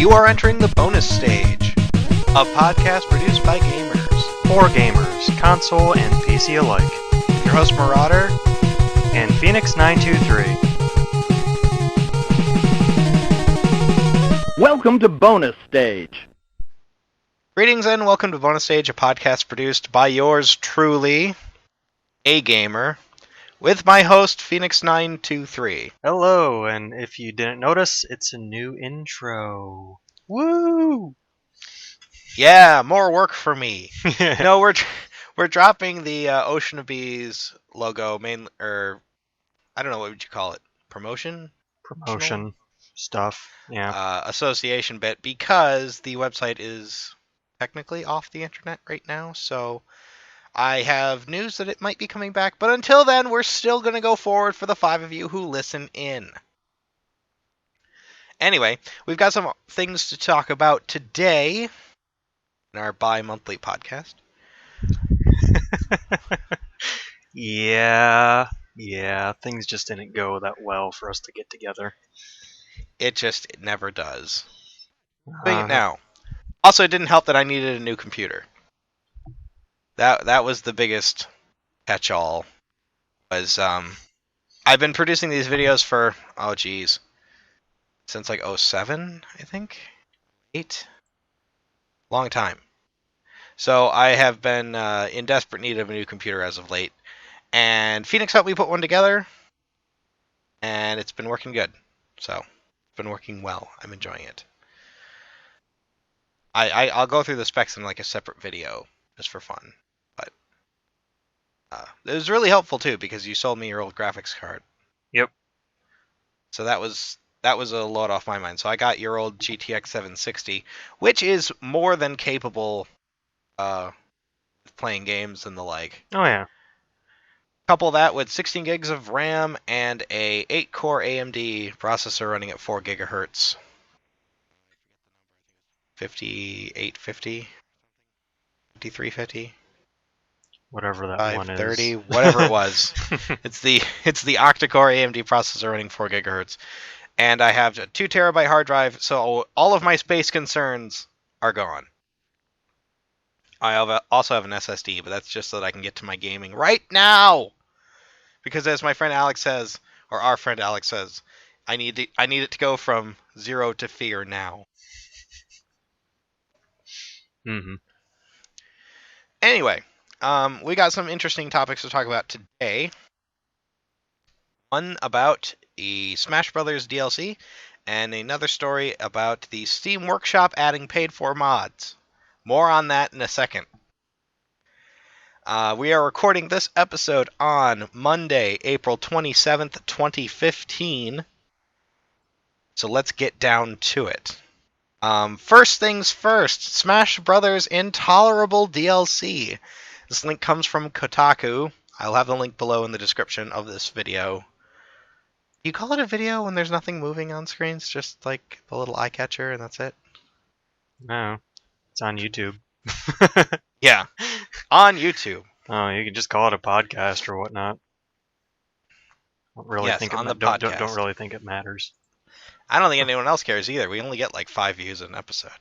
You are entering the bonus stage, a podcast produced by gamers. For gamers, console and PC alike. Your host Marauder and Phoenix923. Welcome to Bonus Stage. Greetings and welcome to Bonus Stage, a podcast produced by yours truly, a gamer, with my host Phoenix923. Hello, and if you didn't notice, it's a new intro. Woo! Yeah, more work for me. No, we're dropping the Ocean of Bees logo, I don't know, what would you call it? Promotion Stuff, yeah. Association bit, because the website is technically off the internet right now, so I have news that it might be coming back, but until then, we're still going to go forward for the 5 of you who listen in. Anyway, we've got some things to talk about today in our bi-monthly podcast. Yeah, things just didn't go that well for us to get together. It never does. Doing it now. Also, it didn't help that I needed a new computer. That was the biggest catch-all. Was I've been producing these videos for since like 2007, I think, 8, long time. So I have been in desperate need of a new computer as of late, and Phoenix helped me put one together, and it's been working good. So it's been working well. I'm enjoying it. I'll go through the specs in like a separate video just for fun. It was really helpful too because you sold me your old graphics card. Yep. So that was a load off my mind. So I got your old GTX 760, which is more than capable of playing games and the like. Oh yeah. Couple that with 16 gigs of RAM and a 8-core AMD processor running at 4 gigahertz. 5850, 5350. Whatever that one is. 530, whatever it was. It's the octa-core AMD processor running 4 gigahertz. And I have a 2 terabyte hard drive, so all of my space concerns are gone. I also have an SSD, but that's just so that I can get to my gaming right now. Because as my friend Alex says, or our friend Alex says, I need it to go from 0 to fear now. Mm-hmm. Anyway, we got some interesting topics to talk about today. One about the Smash Brothers DLC, and another story about the Steam Workshop adding paid-for mods. More on that in a second. We are recording this episode on Monday, April 27th, 2015. So let's get down to it. First things first, Smash Brothers Intolerable DLC. This link comes from Kotaku. I'll have the link below in the description of this video. Do you call it a video when there's nothing moving on screen? It's just like the little eye catcher and that's it? No, it's on YouTube. Yeah, on YouTube. Oh, you can just call it a podcast or whatnot. Don't really think it matters. I don't think anyone else cares either. We only get like 5 views an episode.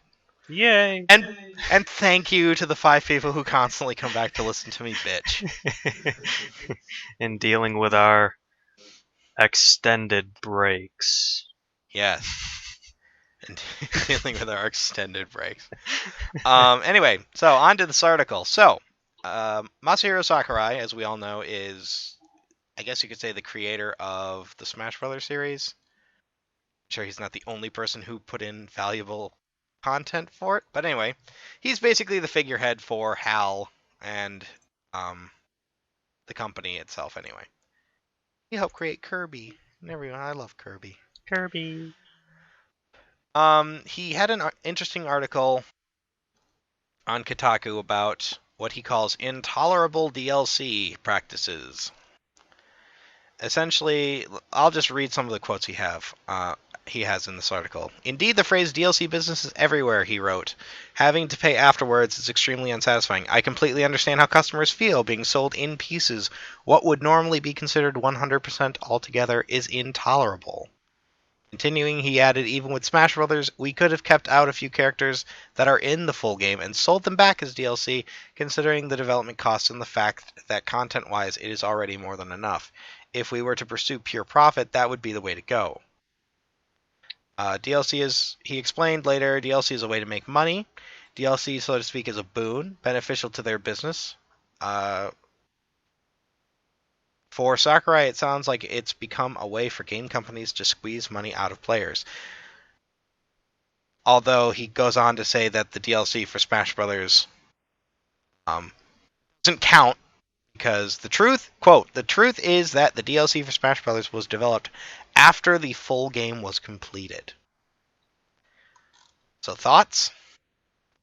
Yay! And thank you to the 5 people who constantly come back to listen to me bitch. In dealing with our extended breaks. Yes. And dealing with our extended breaks. Anyway, so on to this article. So, Masahiro Sakurai, as we all know, is, I guess you could say, the creator of the Smash Brothers series. Sure, he's not the only person who put in valuable content for it, but anyway, he's basically the figurehead for HAL and the company itself. Anyway, he helped create Kirby, and everyone, I love Kirby. He had an interesting article on Kotaku about what he calls intolerable DLC practices. Essentially, I'll just read some of the quotes he has in this article. Indeed, the phrase DLC business is everywhere, he wrote. Having to pay afterwards is extremely unsatisfying. I completely understand how customers feel being sold in pieces. What would normally be considered 100% altogether is intolerable. Continuing, he added, even with Smash Brothers, we could have kept out a few characters that are in the full game and sold them back as DLC, considering the development costs and the fact that content-wise it is already more than enough. If we were to pursue pure profit, that would be the way to go. DLC is, he explained later, DLC is a way to make money. DLC, so to speak, is a boon, beneficial to their business. For Sakurai, it sounds like it's become a way for game companies to squeeze money out of players. Although he goes on to say that the DLC for Smash Brothers doesn't count because the truth, quote, the truth is that the DLC for Smash Brothers was developed after the full game was completed. So thoughts?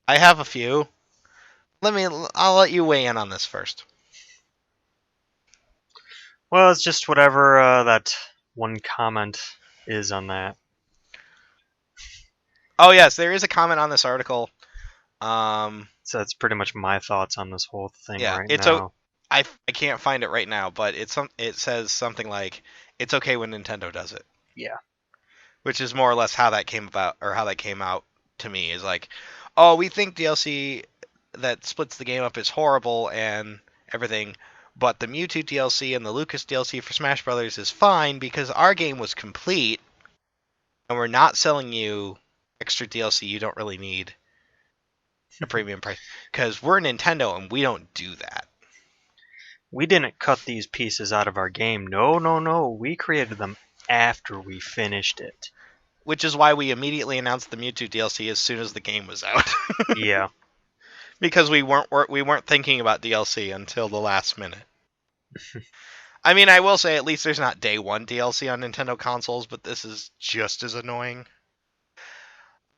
I have a few. I'll let you weigh in on this first. Well, it's just whatever that one comment is on that. Oh yes, there is a comment on this article. So that's pretty much my thoughts on this whole thing right now. I can't find it right now, but it says something like, "It's okay when Nintendo does it." Yeah. Which is more or less how that came about, or how that came out to me, is like, oh, we think DLC that splits the game up is horrible and everything, but the Mewtwo DLC and the Lucas DLC for Smash Brothers is fine because our game was complete, and we're not selling you extra DLC you don't really need at a premium price because we're Nintendo and we don't do that. We didn't cut these pieces out of our game. No. We created them after we finished it. Which is why we immediately announced the Mewtwo DLC as soon as the game was out. Yeah. Because we weren't thinking about DLC until the last minute. I mean, I will say at least there's not day one DLC on Nintendo consoles, but this is just as annoying.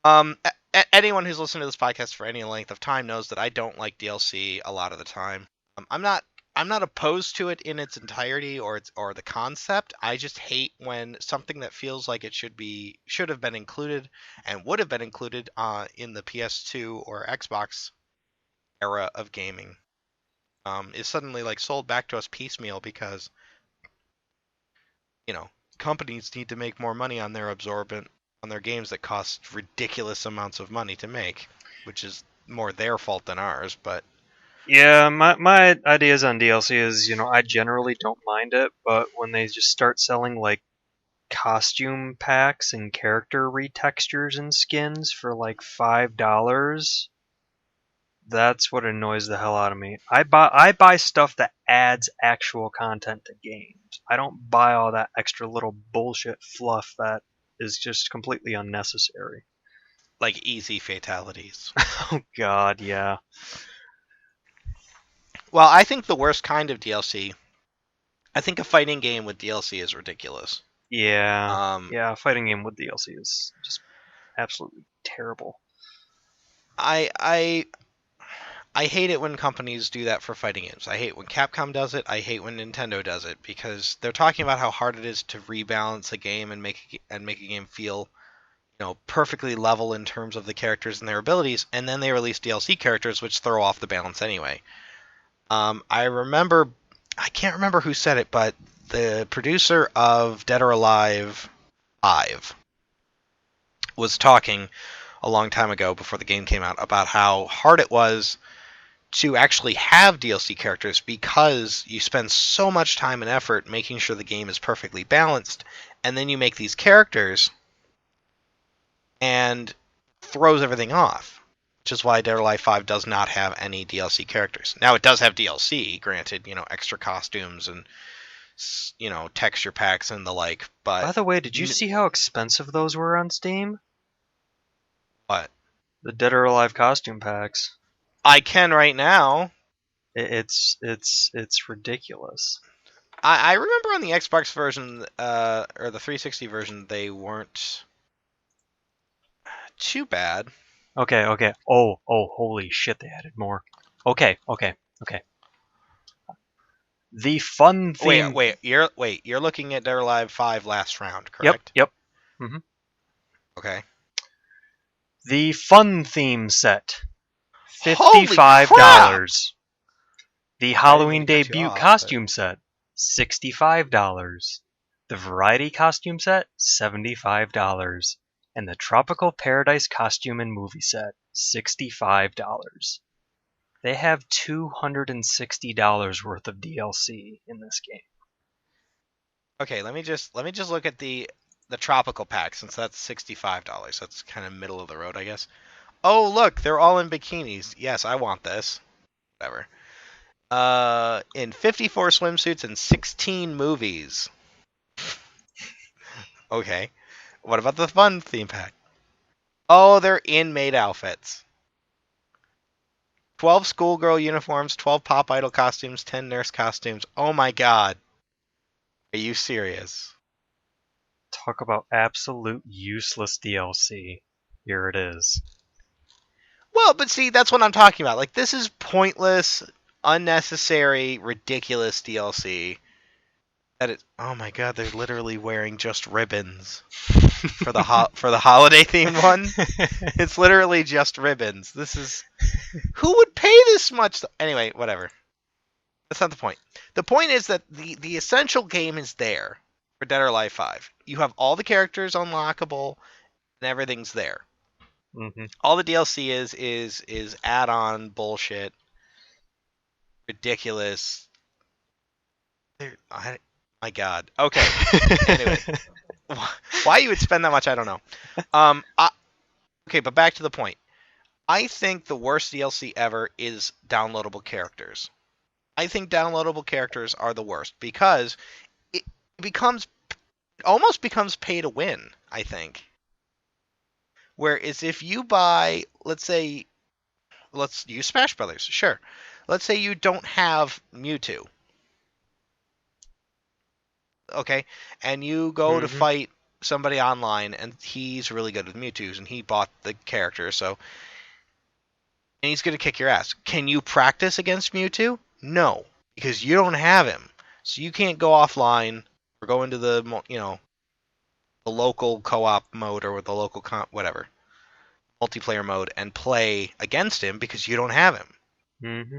Anyone who's listened to this podcast for any length of time knows that I don't like DLC a lot of the time. I'm not opposed to it in its entirety or the concept. I just hate when something that feels like it should have been included and would have been included in the PS2 or Xbox era of gaming is suddenly like sold back to us piecemeal because companies need to make more money on their games that cost ridiculous amounts of money to make, which is more their fault than ours, but yeah, my ideas on DLC is, I generally don't mind it, but when they just start selling like costume packs and character retextures and skins for like $5, that's what annoys the hell out of me. I buy stuff that adds actual content to games. I don't buy all that extra little bullshit fluff that is just completely unnecessary. Like easy fatalities. Oh god, yeah. Well, I think the worst kind of DLC, I think a fighting game with DLC is ridiculous. Yeah. Yeah, a fighting game with DLC is just absolutely terrible. I hate it when companies do that for fighting games. I hate when Capcom does it. I hate when Nintendo does it because they're talking about how hard it is to rebalance a game and make a game feel, perfectly level in terms of the characters and their abilities, and then they release DLC characters which throw off the balance anyway. I can't remember who said it, but the producer of Dead or Alive 5 was talking a long time ago before the game came out about how hard it was to actually have DLC characters because you spend so much time and effort making sure the game is perfectly balanced, and then you make these characters and throws everything off. Which is why Dead or Alive 5 does not have any DLC characters. Now, it does have DLC, granted, extra costumes and, texture packs and the like, but... By the way, did you see how expensive those were on Steam? What? The Dead or Alive costume packs. I can right now. It's ridiculous. I remember on the Xbox version, or the 360 version, they weren't too bad. Okay. Oh, holy shit, they added more. Okay. The fun theme... Wait, you're looking at Dead or Alive 5 last round, correct? Yep. Mm-hmm. Okay. The fun theme set. $55. The Halloween debut costume set. $65. The variety costume set, $75. And the Tropical Paradise costume and movie set, $65. They have $260 worth of DLC in this game. Okay, let me just look at the tropical pack since that's $65. That's kind of middle of the road, I guess. Oh, look, they're all in bikinis. Yes, I want this. Whatever. In 54 swimsuits and 16 movies. Okay. What about the fun theme pack? Oh, they're in maid outfits. 12 schoolgirl uniforms, 12 pop idol costumes, 10 nurse costumes. Oh my god. Are you serious? Talk about absolute useless DLC. Here it is. Well, but see, that's what I'm talking about. Like, this is pointless, unnecessary, ridiculous DLC. Oh my god, they're literally wearing just ribbons for the holiday themed one. It's literally just ribbons. Who would pay this much? Anyway, whatever. That's not the point. The point is that the essential game is there for Dead or Alive 5. You have all the characters unlockable, and everything's there. Mm-hmm. All the DLC is add-on bullshit, ridiculous. My God. Okay. Anyway, why you would spend that much, I don't know. Okay, but back to the point. I think the worst DLC ever is downloadable characters. I think downloadable characters are the worst because it almost becomes pay to win, I think. Whereas if you buy, let's use Smash Brothers, sure. Let's say you don't have Mewtwo. Okay? And you go to fight somebody online and he's really good with Mewtwo's and he bought the character, so and he's going to kick your ass. Can you practice against Mewtwo? No, because you don't have him. So you can't go offline or go into the the local co-op mode or with the local whatever multiplayer mode and play against him because you don't have him. Mm-hmm.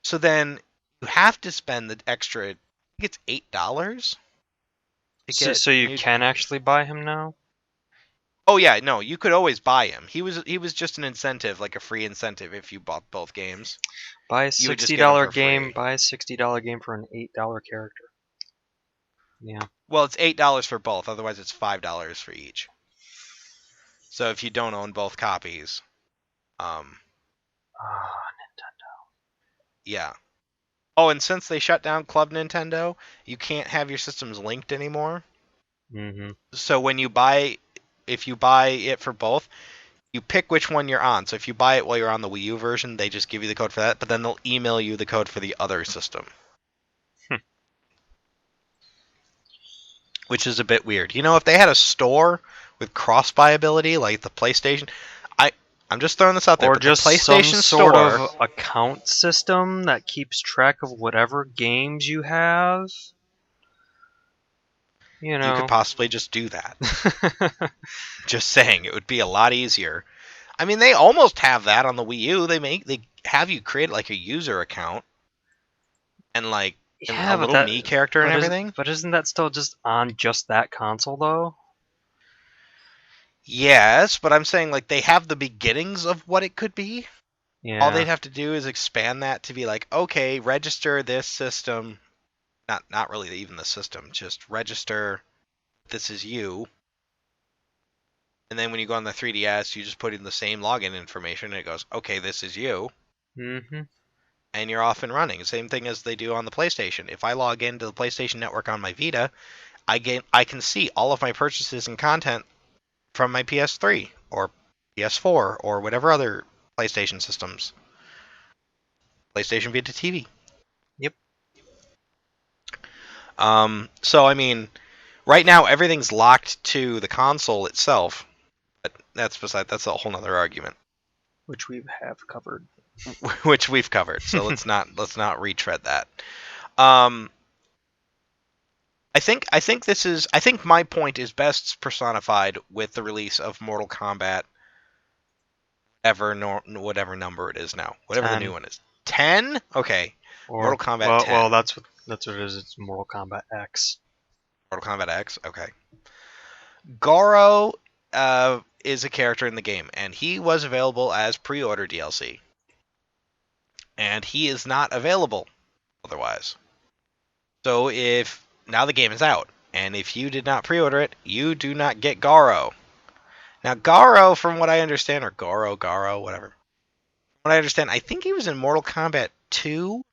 So then you have to spend the extra. I think it's $8. So you can actually buy him now? Oh yeah, no, you could always buy him. He was just an incentive, like a free incentive if you bought both games. Buy a $60 game. Buy a $60 game for an $8 character. Yeah. Well, it's $8 for both. Otherwise, it's $5 for each. So if you don't own both copies, Nintendo. Yeah. Oh, and since they shut down Club Nintendo, you can't have your systems linked anymore. Mm-hmm. So if you buy it for both, you pick which one you're on. So if you buy it while you're on the Wii U version, they just give you the code for that, but then they'll email you the code for the other system. Which is a bit weird. If they had a store with cross-buy ability like the PlayStation, I'm just throwing this out there. Or just the PlayStation some sort store, of account system that keeps track of whatever games you have. You could possibly just do that. Just saying, it would be a lot easier. I mean, they almost have that on the Wii U. They have you create like a user account and like a little Mii character and everything. But isn't that still just on just that console though? Yes, but I'm saying like they have the beginnings of what it could be. Yeah. All they'd have to do is expand that to be like, okay, register this system. Not really even the system, just register this is you. And then when you go on the 3DS, you just put in the same login information and it goes, okay, this is you. Mm-hmm. And you're off and running. Same thing as they do on the PlayStation. If I log into the PlayStation Network on my Vita, I can see all of my purchases and content from my PS3 or PS4 or whatever other PlayStation systems. PlayStation Vita TV. Yep. So I mean, right now everything's locked to the console itself, but that's a whole nother argument. Which we have covered. Which we've covered. So let's not retread that. I think my point is best personified with the release of Mortal Kombat whatever number it is now. Whatever 10. the new one is. 10? Okay. Mortal Kombat 10. Well, that's what it is. It's Mortal Kombat X. Mortal Kombat X. Okay. Goro is a character in the game, and he was available as pre-order DLC, and he is not available otherwise. So if now the game is out, and if you did not pre-order it, you do not get Goro. Now Goro, from what I understand, or Garo, whatever. From what I understand, I think he was in Mortal Kombat 2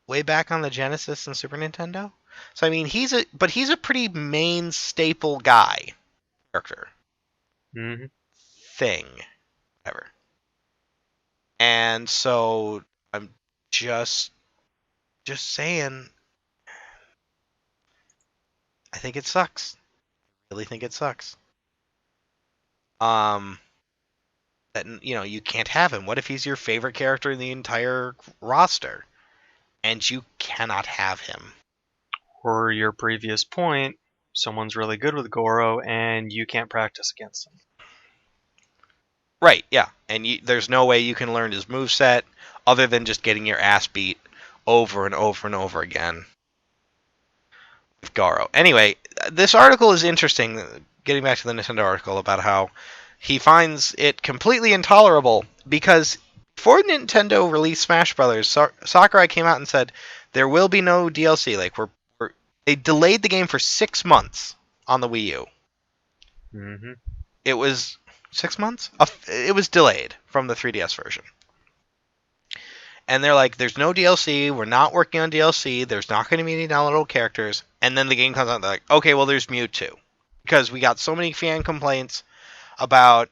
way back on the Genesis and Super Nintendo. So I mean, he's a pretty main staple guy character Mm-hmm. thing ever. And so I'm just saying, I think it sucks. I really think it sucks. That you can't have him. What if he's your favorite character in the entire roster and you cannot have him? Or your previous point, someone's really good with Goro and you can't practice against them. Right, yeah. And there's no way you can learn his moveset other than just getting your ass beat over and over and over again with Garo. Anyway, this article is interesting. Getting back to the Nintendo article about how he finds it completely intolerable because before Nintendo released Smash Brothers, Sakurai came out and said there will be no DLC. Like they delayed the game for 6 months on the Wii U. Mm-hmm. It was 6 months? It was delayed from the 3DS version. And they're like, there's no DLC. We're not working on DLC. There's not going to be any downloadable characters. And then the game comes out and they're like, okay, well, there's Mewtwo. Because we got so many fan complaints about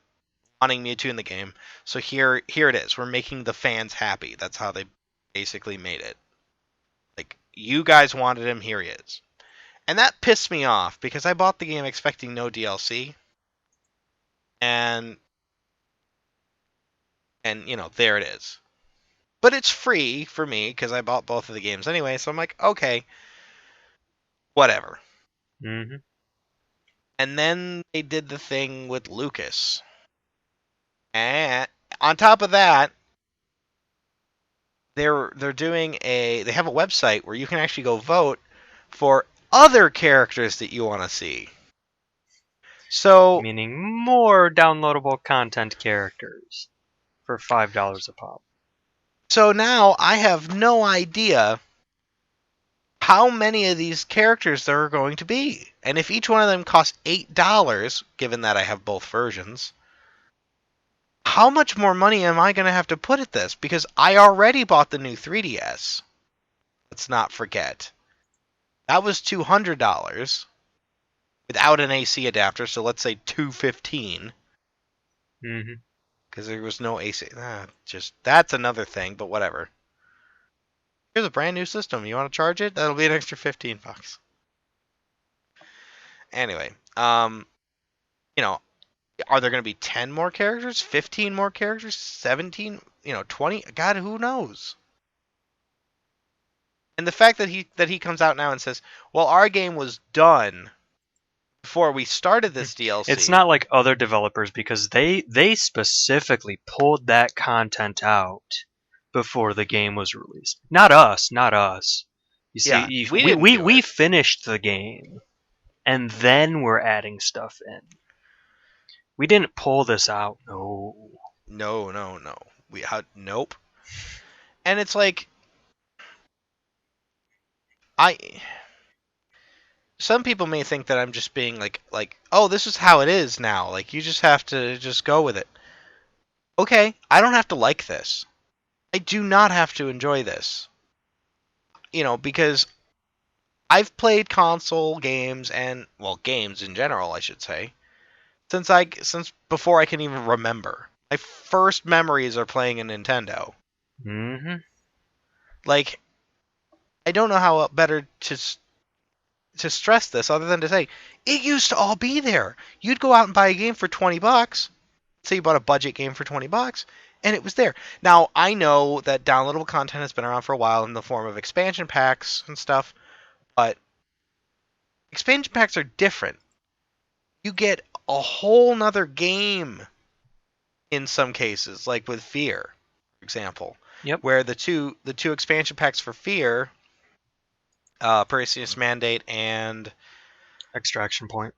wanting Mewtwo in the game. So here it is. We're making the fans happy. That's how they basically made it. Like, you guys wanted him, here he is. And that pissed me off because I bought the game expecting no DLC. And there it is. But it's free for me because I bought both of the games anyway, so I'm like, okay, whatever. Mm-hmm. And then they did the thing with Lucas. And on top of that, they're doing they have a website where you can actually go vote for other characters that you want to see. So Meaning more downloadable content characters for $5 a pop. So now I have no idea how many of these characters there are going to be. And if each one of them costs $8, given that I have both versions, how much more money am I going to have to put at this? Because I already bought the new 3DS. Let's not forget. That was $200 without an AC adapter, so let's say $215. Mm-hmm. Because there was no AC. That's another thing, but whatever. Here's a brand new system. You want to charge it? That'll be an extra $15. Anyway, are there going to be 10 more characters, 15 more characters, 17, 20? God, who knows? And the fact that he comes out now and says, "Well, our game was done before we started this DLC." It's not like other developers because they specifically pulled that content out before the game was released. Not us. You Yeah, see, we finished the game, and then we're adding stuff in. We didn't pull this out. No. No. Nope. And it's like some people may think that I'm just being like, oh, this is how it is now. Like, you just have to just go with it. Okay, I don't have to like this. I do not have to enjoy this. Because I've played console games games in general, I should say, since before I can even remember. My first memories are playing a Nintendo. Mm-hmm. Like, I don't know how better to stress this other than to say it used to all be there. You'd go out and buy a game for $20. Say you bought a budget game for $20, and it was there. Now I know that downloadable content has been around for a while in the form of expansion packs and stuff, but expansion packs are different. You get a whole nother game in some cases, like with Fear, for example. Yep. Where the two expansion packs for Fear Perseus Mandate and Extraction Point.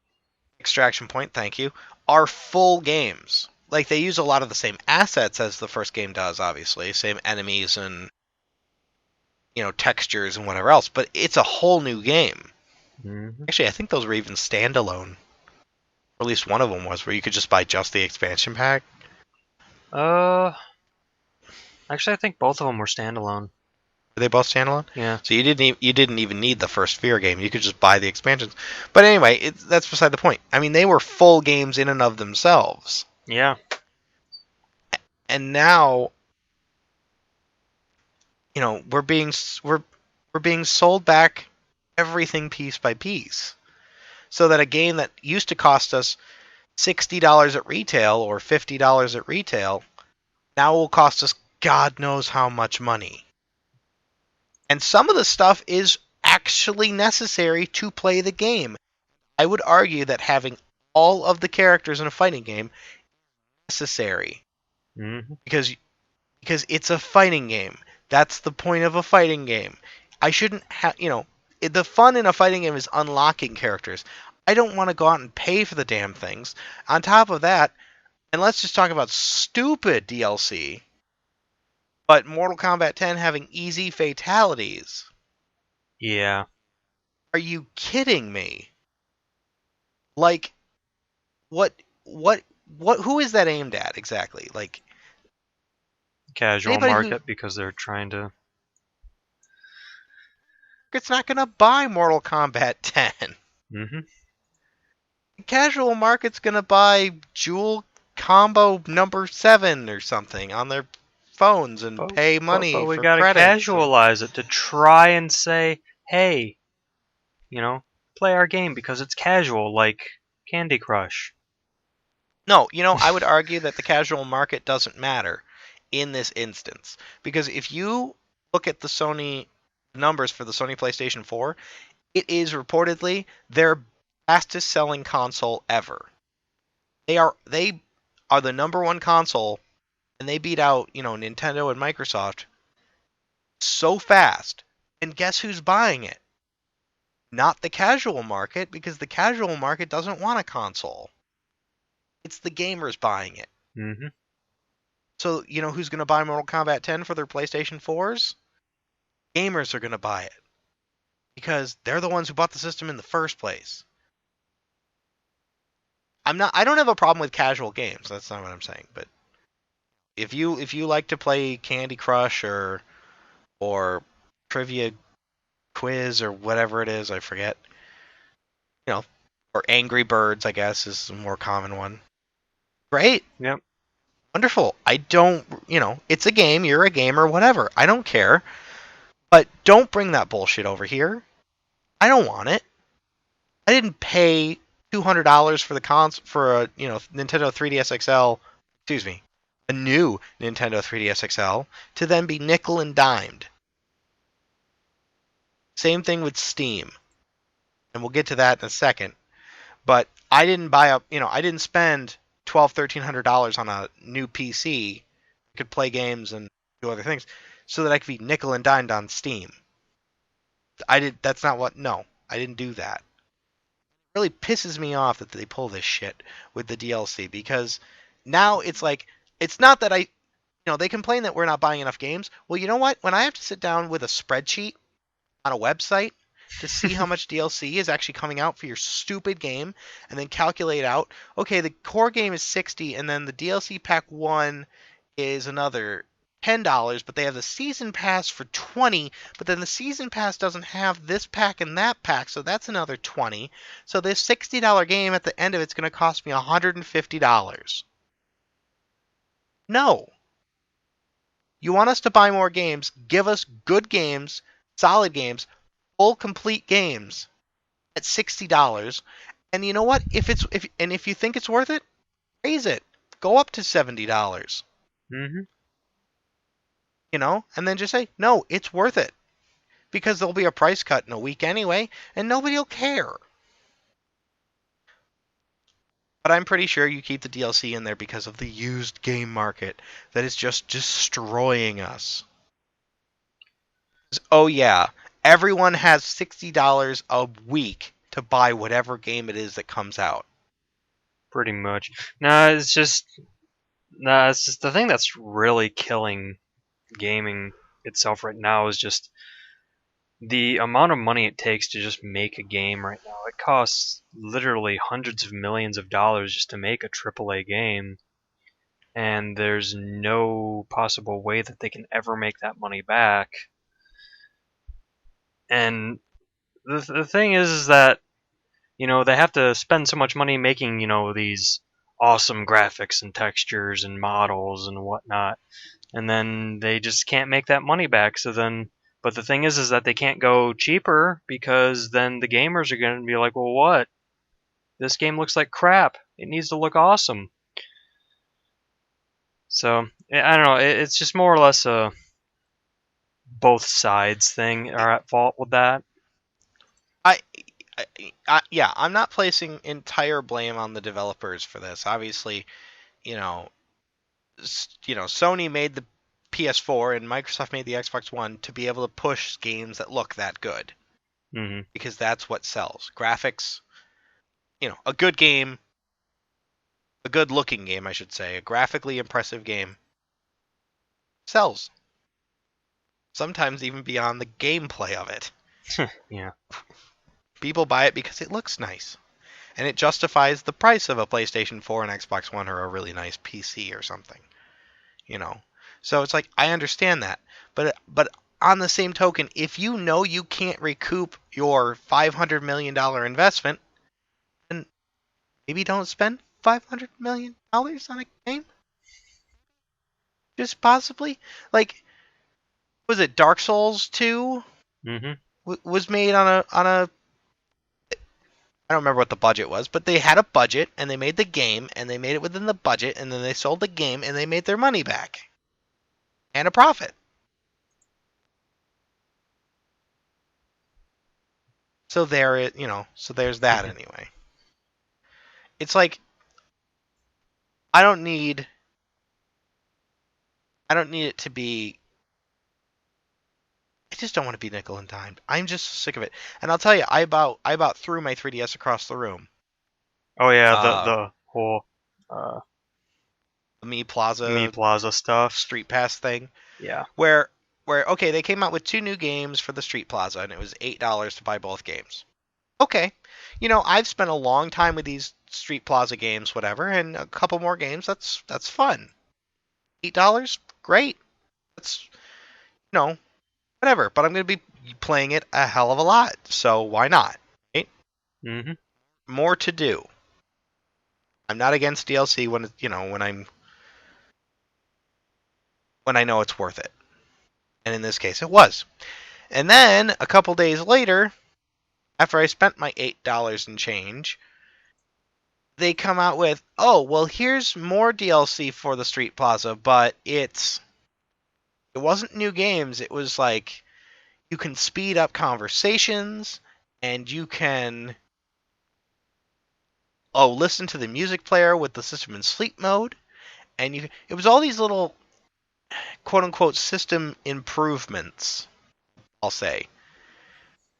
Extraction Point, thank you, are full games. Like, they use a lot of the same assets as the first game does, obviously. Same enemies and, textures and whatever else. But it's a whole new game. Mm-hmm. Actually, I think those were even standalone. Or at least one of them was, where you could just buy just the expansion pack. Actually, I think both of them were standalone. Were they both standalone? Yeah. So you didn't even need the first Sphere game. You could just buy the expansions. But anyway, that's beside the point. I mean, they were full games in and of themselves. Yeah. And now, we're being sold back everything piece by piece, so that a game that used to cost us $60 at retail or $50 at retail now will cost us God knows how much money. And some of the stuff is actually necessary to play the game. I would argue that having all of the characters in a fighting game is necessary. Mm-hmm. Because it's a fighting game. That's the point of a fighting game. I shouldn't have, the fun in a fighting game is unlocking characters. I don't want to go out and pay for the damn things. On top of that, and let's just talk about stupid DLC, but Mortal Kombat 10 having easy fatalities. Yeah. Are you kidding me? Like, what, who is that aimed at exactly? Like, Casual anybody market, because they're trying to... it's not going to buy Mortal Kombat 10. Mm-hmm. The casual market's going to buy Jewel Combo number 7 or something on their phones and pay money but we for gotta credits. casualize it to try and say, hey, play our game because it's casual, like Candy Crush. No, I would argue that the casual market doesn't matter in this instance. Because if you look at the Sony numbers for the Sony PlayStation 4, it is reportedly their fastest selling console ever. They are the number one console, and they beat out, Nintendo and Microsoft so fast. And guess who's buying it? Not the casual market, because the casual market doesn't want a console. It's the gamers buying it. Mm-hmm. So, who's going to buy Mortal Kombat 10 for their PlayStation 4s? Gamers are going to buy it. Because they're the ones who bought the system in the first place. I don't have a problem with casual games. That's not what I'm saying. But if you like to play Candy Crush or Trivia Quiz or whatever it is, I forget. Or Angry Birds, I guess, is a more common one. Great. Yep. Wonderful. I don't, it's a game, you're a gamer, whatever. I don't care. But don't bring that bullshit over here. I don't want it. I didn't pay $200 for for a, Nintendo 3DS XL, excuse me, a new Nintendo 3DS XL to then be nickel and dimed. Same thing with Steam. And we'll get to that in a second. But I didn't I didn't spend $1,200-$1,300 on a new PC. I could play games and do other things so that I could be nickel and dimed on Steam. I didn't do that. It really pisses me off that they pull this shit with the DLC, because now it's like, it's not that they complain that we're not buying enough games. Well, you know what? When I have to sit down with a spreadsheet on a website to see how much DLC is actually coming out for your stupid game, and then calculate out, okay, the core game is $60, and then the DLC pack 1 is another $10, but they have the season pass for $20, but then the season pass doesn't have this pack and that pack, so that's another $20. So this $60 game at the end of it's going to cost me $150. No. You want us to buy more games, give us good games, solid games, full complete games at $60. And you know what? If you think it's worth it, raise it. Go up to $70. Mm-hmm. And then just say, no, it's worth it. Because there'll be a price cut in a week anyway, and nobody will care. But I'm pretty sure you keep the DLC in there because of the used game market that is just destroying us. Oh yeah, Everyone has $60 a week to buy whatever game it is that comes out. Pretty much. It's just the thing that's really killing gaming itself right now is just the amount of money it takes to just make a game right now. It costs literally hundreds of millions of dollars just to make a AAA game, and there's no possible way that they can ever make that money back. And the thing is that, they have to spend so much money making, these awesome graphics and textures and models and whatnot, and then they just can't make that money back. But the thing is that they can't go cheaper, because then the gamers are going to be like, well, what? This game looks like crap. It needs to look awesome. So I don't know. It's just more or less a both sides thing are at fault with that. Yeah, I'm not placing entire blame on the developers for this. Obviously, you know, Sony made the PS4 and Microsoft made the Xbox One to be able to push games that look that good, Mm-hmm. because that's what sells. Graphics, a good game, a good looking game, I should say, a graphically impressive game sells. Sometimes even beyond the gameplay of it. Yeah. People buy it because it looks nice. And it justifies the price of a PlayStation 4 and Xbox One or a really nice PC or something. So it's like, I understand that. But on the same token, if you know you can't recoup your $500 million investment, then maybe don't spend $500 million on a game. Just possibly. Like, was it Dark Souls 2? Mm-hmm. Was made on a I don't remember what the budget was, but they had a budget and they made the game and they made it within the budget, and then they sold the game and they made their money back and a profit. So there's that anyway. It's like, I don't need it to be. I just don't want to be nickel and dimed. I'm just sick of it. And I'll tell you, I about threw my 3DS across the room. Oh yeah, the whole Me Plaza Me Plaza stuff. Street Pass thing. Yeah. Where okay, they came out with 2 new games for the Street Plaza, and it was $8 to buy both games. Okay, I've spent a long time with these Street Plaza games, whatever, and a couple more games. That's fun. $8, great. That's whatever. But I'm going to be playing it a hell of a lot, so why not? Right? Mm-hmm. More to do. I'm not against DLC when when I know it's worth it, and in this case, it was. And then a couple days later, after I spent my $8 and change, they come out with, oh, well, here's more DLC for the Street Plaza, but it wasn't new games. It was like, you can speed up conversations, and you can listen to the music player with the system in sleep mode, and it was all these little quote unquote system improvements, I'll say.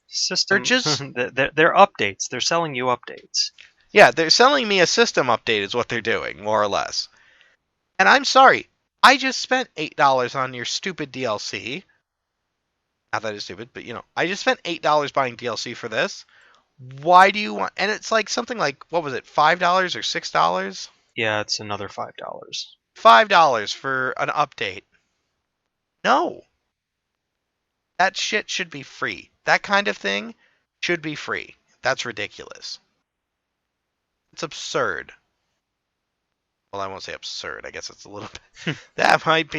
System. They're just they're updates. They're selling you updates. Yeah, they're selling me a system update is what they're doing, more or less. And I'm sorry, I just spent $8 on your stupid DLC. Not that it's stupid, but I just spent $8 buying DLC for this. Why do you want? And it's like something like, what was it, $5 or $6? Yeah, it's another $5. $5 for an update. No. That shit should be free. That kind of thing should be free. That's ridiculous. It's absurd. Well, I won't say absurd. I guess it's a little bit. that might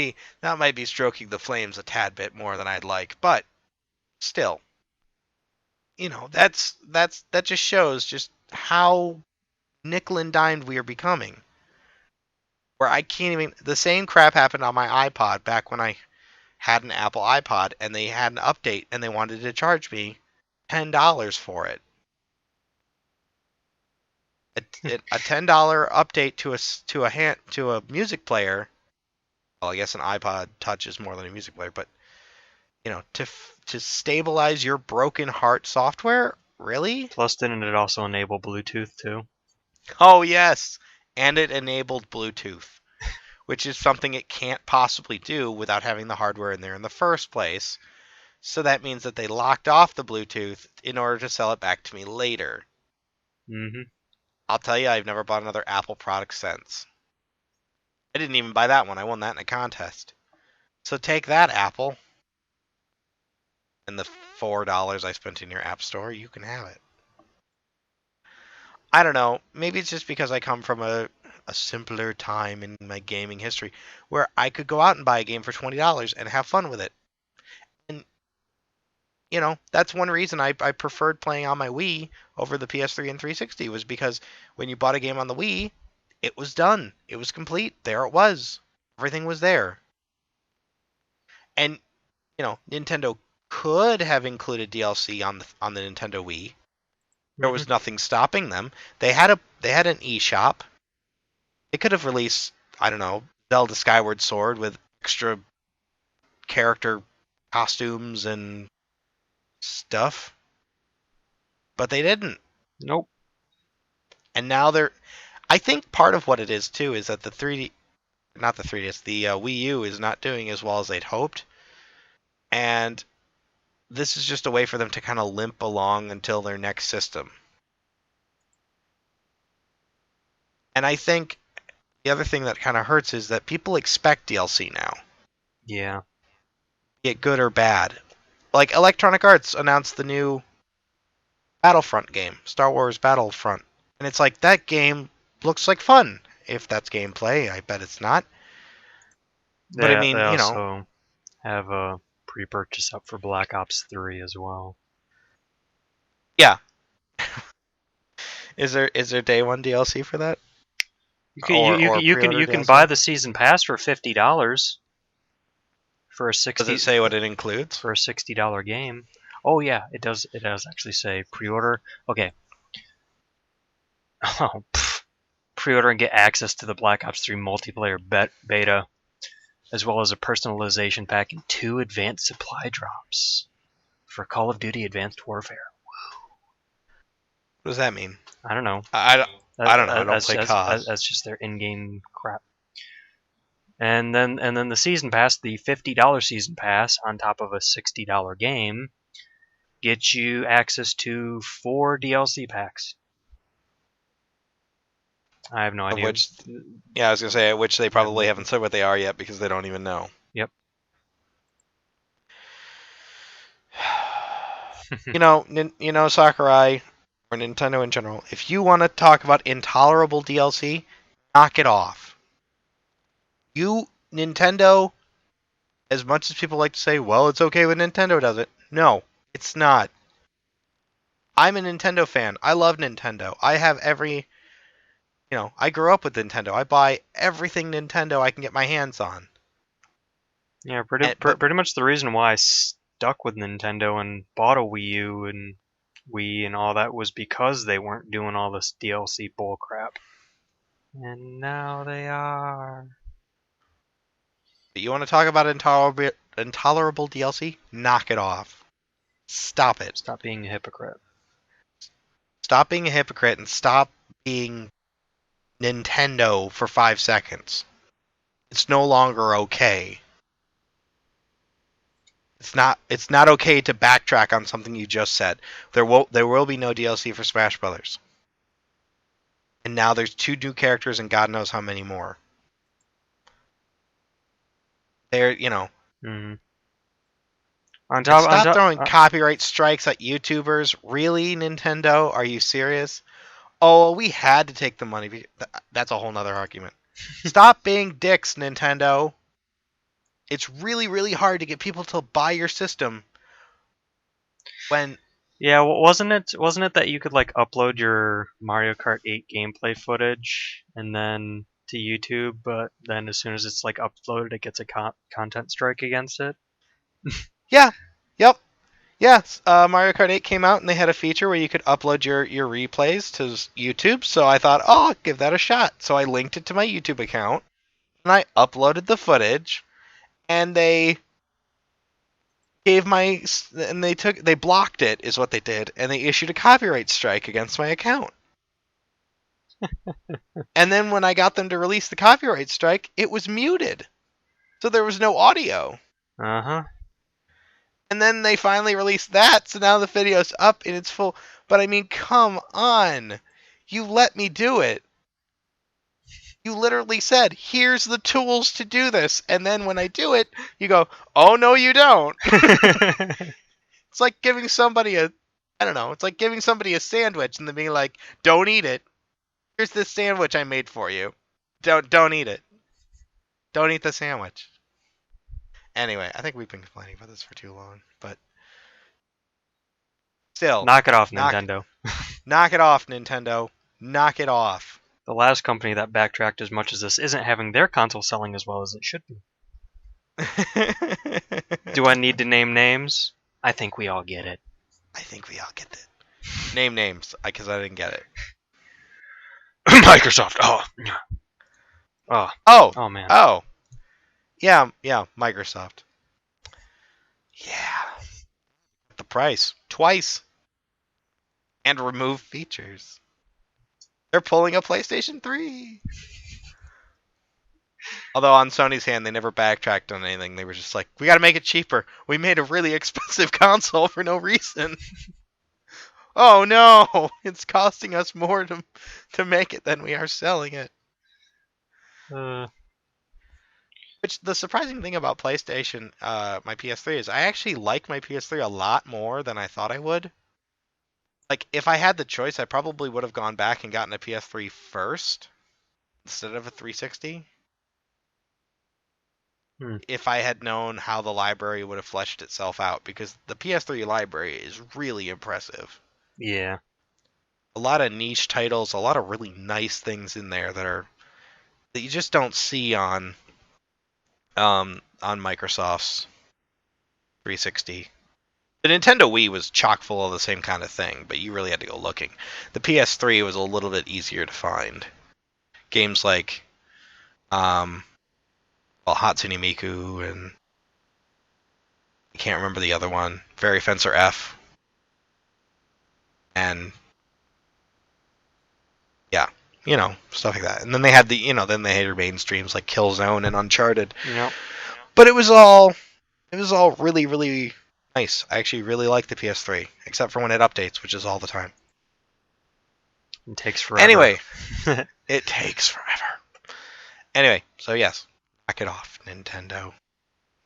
be stroking the flames a tad bit more than I'd like, but still, that just shows just how nickel and dimed we are becoming. Where I can't even. The same crap happened on my iPod back when I had an Apple iPod, and they had an update, and they wanted to charge me $10 for it. A $10 update to a music player. Well, I guess an iPod Touch is more than a music player, but to stabilize your broken heart software? Really? Plus, didn't it also enable Bluetooth too? Oh, yes. And it enabled Bluetooth, which is something it can't possibly do without having the hardware in there in the first place. So that means that they locked off the Bluetooth in order to sell it back to me later. Mm-hmm. I'll tell you, I've never bought another Apple product since. I didn't even buy that one. I won that in a contest. So take that, Apple. And the $4 I spent in your app store, you can have it. I don't know. Maybe it's just because I come from a simpler time in my gaming history where I could go out and buy a game for $20 and have fun with it. And, that's one reason I preferred playing on my Wii over the PS3 and 360 was because when you bought a game on the Wii, it was done. It was complete. There it was. Everything was there. And, Nintendo could have included DLC on the Nintendo Wii. There was nothing stopping them. They had an eShop. They could have released, I don't know, Zelda Skyward Sword with extra character costumes and stuff. But they didn't. Nope. And now I think part of what it is too is that the 3D, not the 3DS, the Wii U is not doing as well as they'd hoped. And this is just a way for them to kind of limp along until their next system. And I think the other thing that kind of hurts is that people expect DLC now. Yeah. Be it good or bad. Like Electronic Arts announced the new Battlefront game, Star Wars Battlefront. And it's like, that game looks like fun. If that's gameplay, I bet it's not. But I mean, they also have a pre-purchase up for Black Ops 3 as well. Yeah. Is there day one DLC for that? You can buy the season pass for $50 for a 60. Does it say what it includes? For a $60 game? Oh yeah, it does. It does actually say pre-order. Okay. Oh, pre-order and get access to the Black Ops 3 multiplayer beta, as well as a personalization pack and 2 advanced supply drops for Call of Duty Advanced Warfare. What does that mean? I don't know. I don't know. I don't play COD. That's just their in-game crap. And then the season pass, the $50 season pass on top of a $60 game, gets you access to 4 DLC packs. I have no idea. I was gonna say which they probably haven't said what they are yet because they don't even know. Yep. Sakurai or Nintendo in general, if you want to talk about intolerable DLC, knock it off. Nintendo, as much as people like to say, well, it's okay when Nintendo does it. No, it's not. I'm a Nintendo fan. I love Nintendo. I have I grew up with Nintendo. I buy everything Nintendo I can get my hands on. Yeah, pretty much the reason why I stuck with Nintendo and bought a Wii U and Wii and all that was because they weren't doing all this DLC bullcrap. And now they are. You want to talk about intolerable DLC? Knock it off. Stop it. Stop being a hypocrite. Stop being a hypocrite and stop being Nintendo for 5 seconds. It's no longer okay. It's not okay to backtrack on something you just said. There will be no DLC for Smash Brothers. And now there's 2 new characters and God knows how many more. Mm-hmm. Stop throwing copyright strikes at YouTubers. Really, Nintendo? Are you serious? Oh, we had to take the money. That's a whole nother argument. Stop being dicks, Nintendo. It's really, really hard to get people to buy your system when... Yeah, wasn't it that you could upload your Mario Kart 8 gameplay footage and then to YouTube, but then as soon as it's uploaded, it gets a content strike against it? Yeah. Yep. Yes. Mario Kart 8 came out and they had a feature where you could upload your replays to YouTube. So I thought, I'll give that a shot. So I linked it to my YouTube account and I uploaded the footage, and they and they blocked it, is what they did, and they issued a copyright strike against my account. And then when I got them to release the copyright strike, it was muted. So there was no audio. Uh-huh. And then they finally released that, so now the video's up in its full. But I mean, come on. You let me do it. You literally said, here's the tools to do this. And then when I do it, you go, oh, no, you don't. It's like giving somebody it's like giving somebody a sandwich and then being like, don't eat it. Here's this sandwich I made for you. Don't eat it. Don't eat the sandwich. Anyway, I think we've been complaining about this for too long, but still. Knock it off, Nintendo. Knock it off, Nintendo. Knock it off. The last company that backtracked as much as this isn't having their console selling as well as it should be. Do I need to name names? I think we all get it. I think we all get it. Name names, because I didn't get it. Microsoft. Oh man. Oh. Yeah, Microsoft. Yeah. The price. Twice. And remove features. They're pulling a PlayStation 3. Although on Sony's hand, they never backtracked on anything. They were just like, we gotta make it cheaper. We made a really expensive console for no reason. Oh no! It's costing us more to make it than we are selling it. Which, the surprising thing about PlayStation, my PS3, is I actually like my PS3 a lot more than I thought I would. Like, if I had the choice, I probably would have gone back and gotten a PS3 first instead of a 360. If I had known how the library would have fleshed itself out, because the PS3 library is really impressive. Yeah. A lot of niche titles, a lot of really nice things in there that you just don't see on Microsoft's 360. The Nintendo Wii was chock full of the same kind of thing, but you really had to go looking. The PS3 was a little bit easier to find. Games like Hatsune Miku, and I can't remember the other one, Fairy Fencer F. And yeah, stuff like that. And then they had then they had your mainstreams like Killzone and Uncharted. Yep. But it was all really, really nice. I actually really like the PS3, except for when it updates, which is all the time. It takes forever. Anyway, it takes forever. Anyway, so yes, knock it off, Nintendo.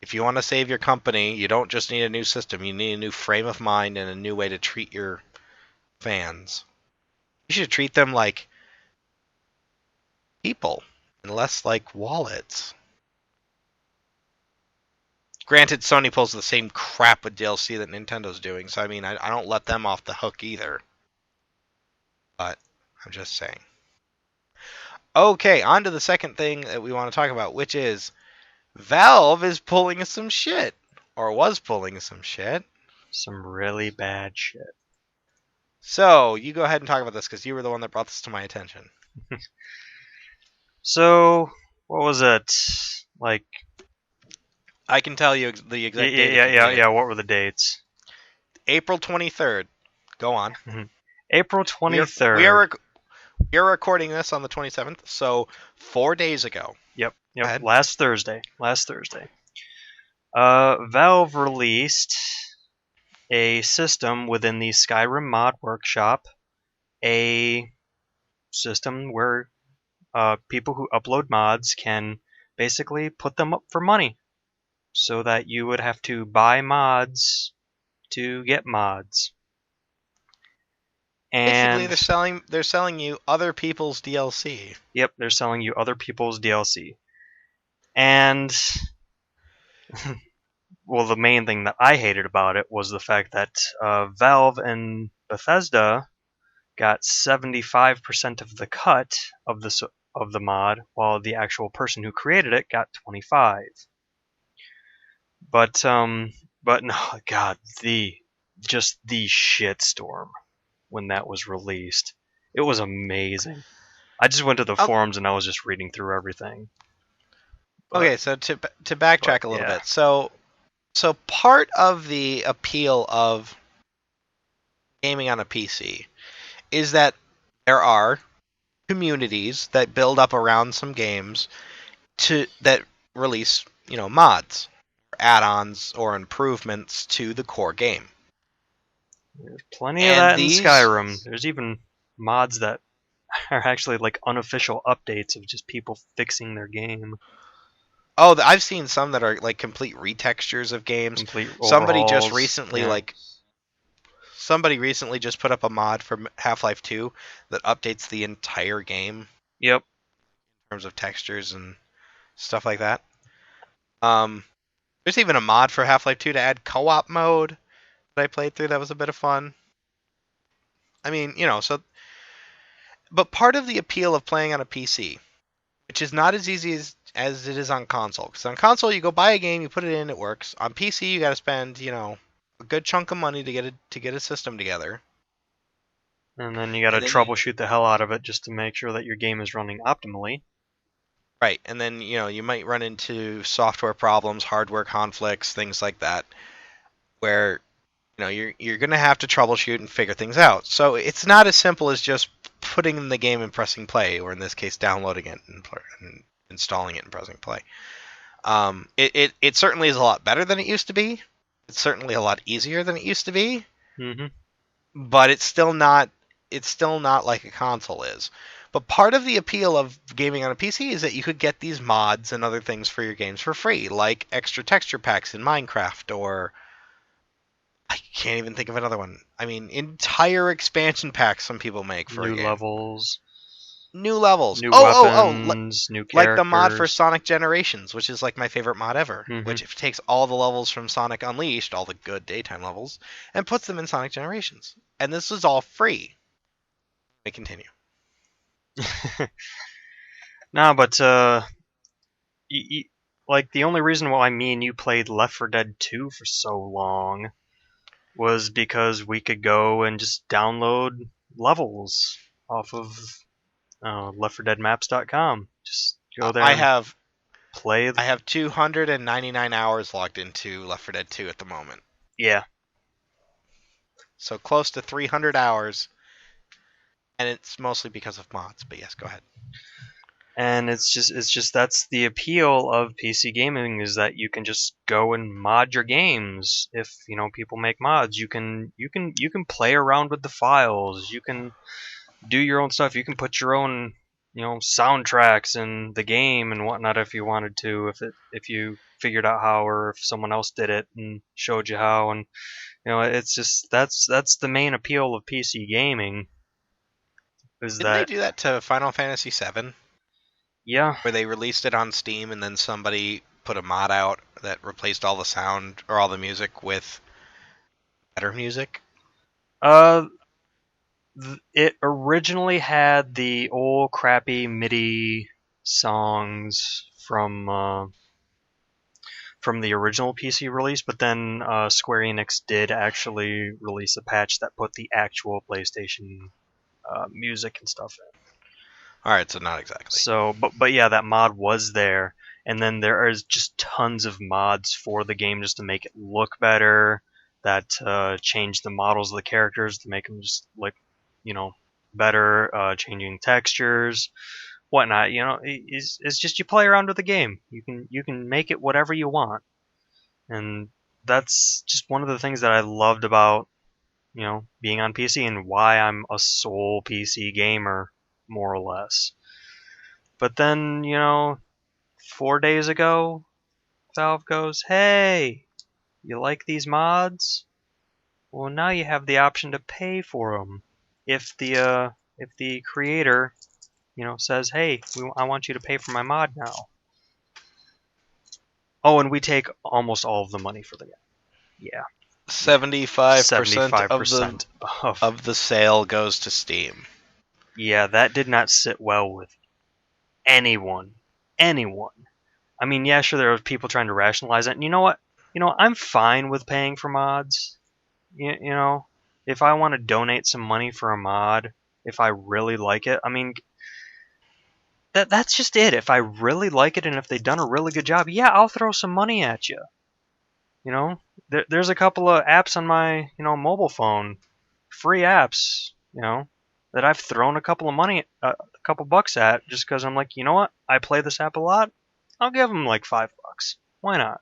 If you want to save your company, you don't just need a new system. You need a new frame of mind and a new way to treat your fans. You should treat them like people and less like wallets. Granted, Sony pulls the same crap with DLC that Nintendo's doing, so I mean, I don't let them off the hook either. But I'm just saying. Okay, on to the second thing that we want to talk about, which is Valve is pulling some shit. Or was pulling some shit. Some really bad shit. So, you go ahead and talk about this, because you were the one that brought this to my attention. So, what was it? Like... I can tell you the exact date. Yeah. What were the dates? April 23rd. Go on. Mm-hmm. April 23rd. We are recording this on the 27th, so 4 days ago. Yep. Last Thursday. Valve released a system within the Skyrim mod workshop, a system where people who upload mods can basically put them up for money, so that you would have to buy mods to get mods. And basically, they're selling you other people's DLC. Yep, they're selling you other people's DLC. And well, the main thing that I hated about it was the fact that Valve and Bethesda got 75% of the cut of the mod, while the actual person who created it got 25%. But no, God, the shitstorm when that was released, it was amazing. I just went to the forums and I was just reading through everything. Okay, so to backtrack a little bit, so So part of the appeal of gaming on a PC is that there are communities that build up around some games that release, mods, add-ons, or improvements to the core game. There's plenty of And that in these Skyrim. There's even mods that are actually like unofficial updates of just people fixing their game, Oh, I've seen some that are like complete retextures of games. complete Somebody just overhauls. recently Yeah. like somebody recently just put up a mod for Half-Life 2 that updates the entire game Yep. in terms of textures and stuff like that. Um, there's even a mod for Half-Life 2 to add co-op mode that I played through that was a bit of fun. I mean, but part of the appeal of playing on a PC, which is not as easy as it is on console, because on console you go buy a game, you put it in, it works. On PC you got to spend, a good chunk of money to get a system together. And then you got to And then troubleshoot the hell out of it just to make sure that your game is running optimally. right, and then you might run into software problems, hardware conflicts, things like that, where you're going to have to troubleshoot and figure things out. So it's not as simple as just putting in the game and pressing play, or in this case, downloading it and installing it and pressing play. It certainly is a lot better than it used to be. It's certainly a lot easier than it used to be, Mm-hmm. but it's still not like a console is. But part of the appeal of gaming on a PC is that you could get these mods and other things for your games for free, like extra texture packs in Minecraft, or I can't even think of another one. I mean, entire expansion packs some people make for a New game. levels, New levels. new Oh, weapons, new characters. like the mod for Sonic Generations, which is like my favorite mod ever, Mhm. which takes all the levels from Sonic Unleashed, all the good daytime levels, and puts them in Sonic Generations. And this is all free. May continue. No, but like the only reason why me and you played Left 4 Dead 2 for so long was because we could go and just download levels off of left4deadmaps.com. Just go there I and have play. I have 299 hours logged into Left 4 Dead 2 at the moment. Yeah. So close to 300 hours, and it's mostly because of mods. But yes, go ahead. And it's just that's the appeal of PC gaming, is that you can just go and mod your games. If people make mods, you can play around with the files. You can do your own stuff. You can put your own soundtracks in the game and whatnot if you wanted to, if you figured out how, or if someone else did it and showed you how. And it's just that's the main appeal of PC gaming. Is Didn't they that do that to Final Fantasy VII? yeah. Where they released it on Steam and then somebody put a mod out that replaced all the sound or all the music with better music? Uh, it originally had the old crappy MIDI songs from the original PC release, but then Square Enix did actually release a patch that put the actual PlayStation music and stuff in. All right, so not exactly. So, but yeah, that mod was there, and then there is just tons of mods for the game just to make it look better. That change the models of the characters to make them just like, better. Changing textures, whatnot. It's just you play around with the game. You can make it whatever you want, and that's just one of the things that I loved about being on PC, and why I'm a sole PC gamer, more or less. But then, 4 days ago, Valve goes, "Hey, you like these mods? Well, now you have the option to pay for them. If the creator, says, "Hey, I want you to pay for my mod now." Oh, and we take almost all of the money for the game. Yeah, 75% of 75% the sale goes to Steam. Yeah, that did not sit well with anyone. Anyone. I mean, yeah, sure, there are people trying to rationalize it. And you know what? I'm fine with paying for mods. If I want to donate some money for a mod, if I really like it, I mean, that's just it. If I really like it and if they've done a really good job, yeah, I'll throw some money at you. You know, there's a couple of apps on my mobile phone, free apps, that I've thrown a couple bucks at just because I'm like, you know what, I play this app a lot. I'll give them like $5. Why not?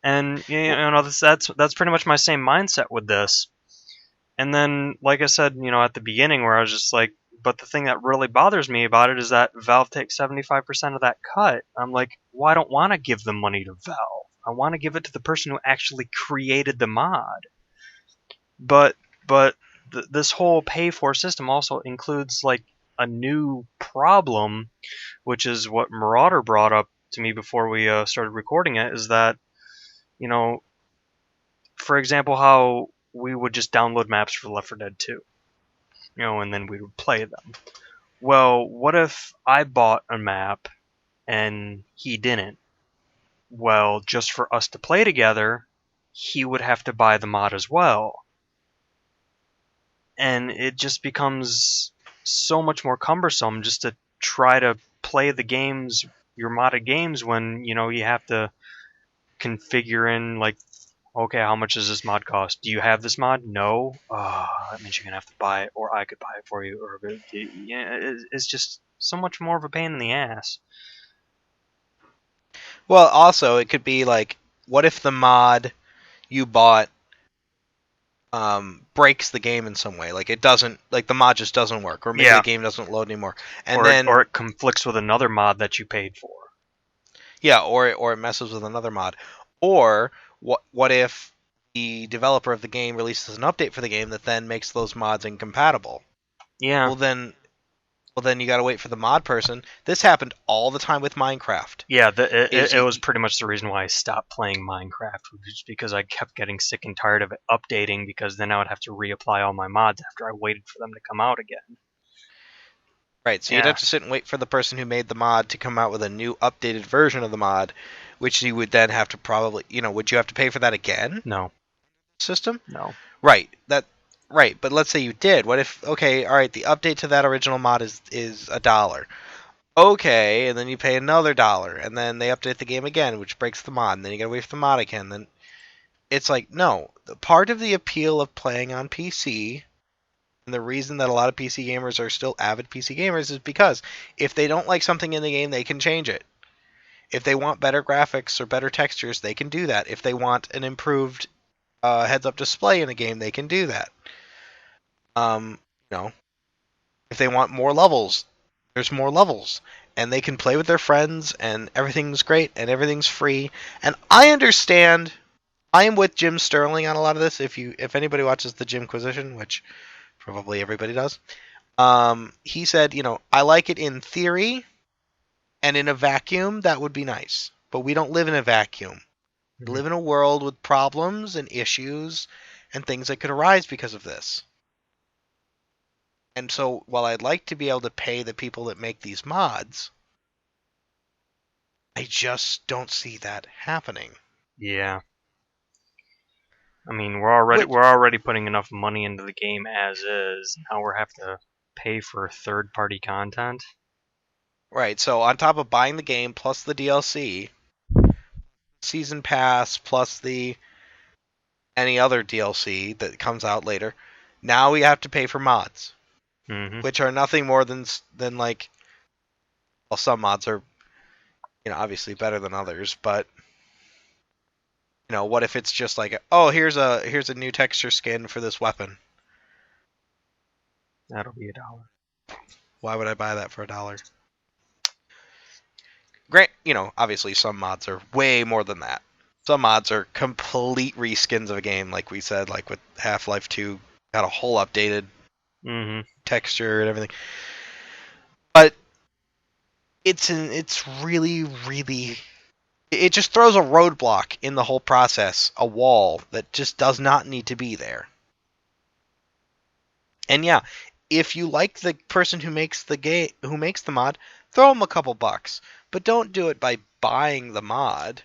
And that's pretty much my same mindset with this. And then, like I said, at the beginning, where I was just like, but the thing that really bothers me about it is that Valve takes 75% of that cut. I'm like, well, I don't want to give the money to Valve. I want to give it to the person who actually created the mod. But this whole pay for system also includes like a new problem, which is what Marauder brought up to me before we started recording it. Is that you know, for example, how we would just download maps for Left 4 Dead 2, and then we would play them. Well, what if I bought a map and he didn't? Well, just for us to play together, he would have to buy the mod as well. And it just becomes so much more cumbersome just to try to play the games, your modded games, when, you have to configure in, like, okay, how much does this mod cost? Do you have this mod? No. That means you're gonna have to buy it, or I could buy it for you. Or it's just so much more of a pain in the ass. Well, also it could be like, what if the mod you bought breaks the game in some way? Like it doesn't, like the mod just doesn't work, or maybe the game doesn't load anymore, and or it conflicts with another mod that you paid for. Yeah, or it messes with another mod, or what if the developer of the game releases an update for the game that then makes those mods incompatible? Yeah. Well then you got to wait for the mod person. This happened all the time with Minecraft. Yeah, it was pretty much the reason why I stopped playing Minecraft, just because I kept getting sick and tired of it updating, because then I would have to reapply all my mods after I waited for them to come out again. Right, so you'd have to sit and wait for the person who made the mod to come out with a new updated version of the mod, which you would then have to probably, would you have to pay for that again? No. System? No. Right, but let's say you did. What if, okay, all right, the update to that original mod is $1. Okay, and then you pay another $1, and then they update the game again, which breaks the mod, and then you gotta wait for the mod again. Then it's like, no, part of the appeal of playing on PC, and the reason that a lot of PC gamers are still avid PC gamers, is because if they don't like something in the game, they can change it. If they want better graphics or better textures, they can do that. If they want an improved heads-up display in a game, they can do that. If they want more levels, there's more levels, and they can play with their friends, and everything's great, and everything's free. And I understand. I am with Jim Sterling on a lot of this. If anybody watches the Jimquisition, which probably everybody does, he said, I like it in theory, and in a vacuum, that would be nice. But we don't live in a vacuum. We live in a world with problems and issues and things that could arise because of this. And so, while I'd like to be able to pay the people that make these mods, I just don't see that happening. Yeah. I mean, we're already putting enough money into the game as is. Now we're have to pay for third-party content. Right. So on top of buying the game plus the DLC, season pass plus any other DLC that comes out later, now we have to pay for mods, which are nothing more than like, well, some mods are, obviously better than others, but what if it's just like, oh, here's a new texture skin for this weapon. That'll be $1. Why would I buy that for $1? Grant, obviously some mods are way more than that. Some mods are complete reskins of a game, like we said, like with Half-Life 2, got a whole updated texture and everything. But it's really, really, it just throws a roadblock in the whole process, a wall that just does not need to be there. And yeah, if you like the person who makes the mod, throw them a couple bucks, but don't do it by buying the mod.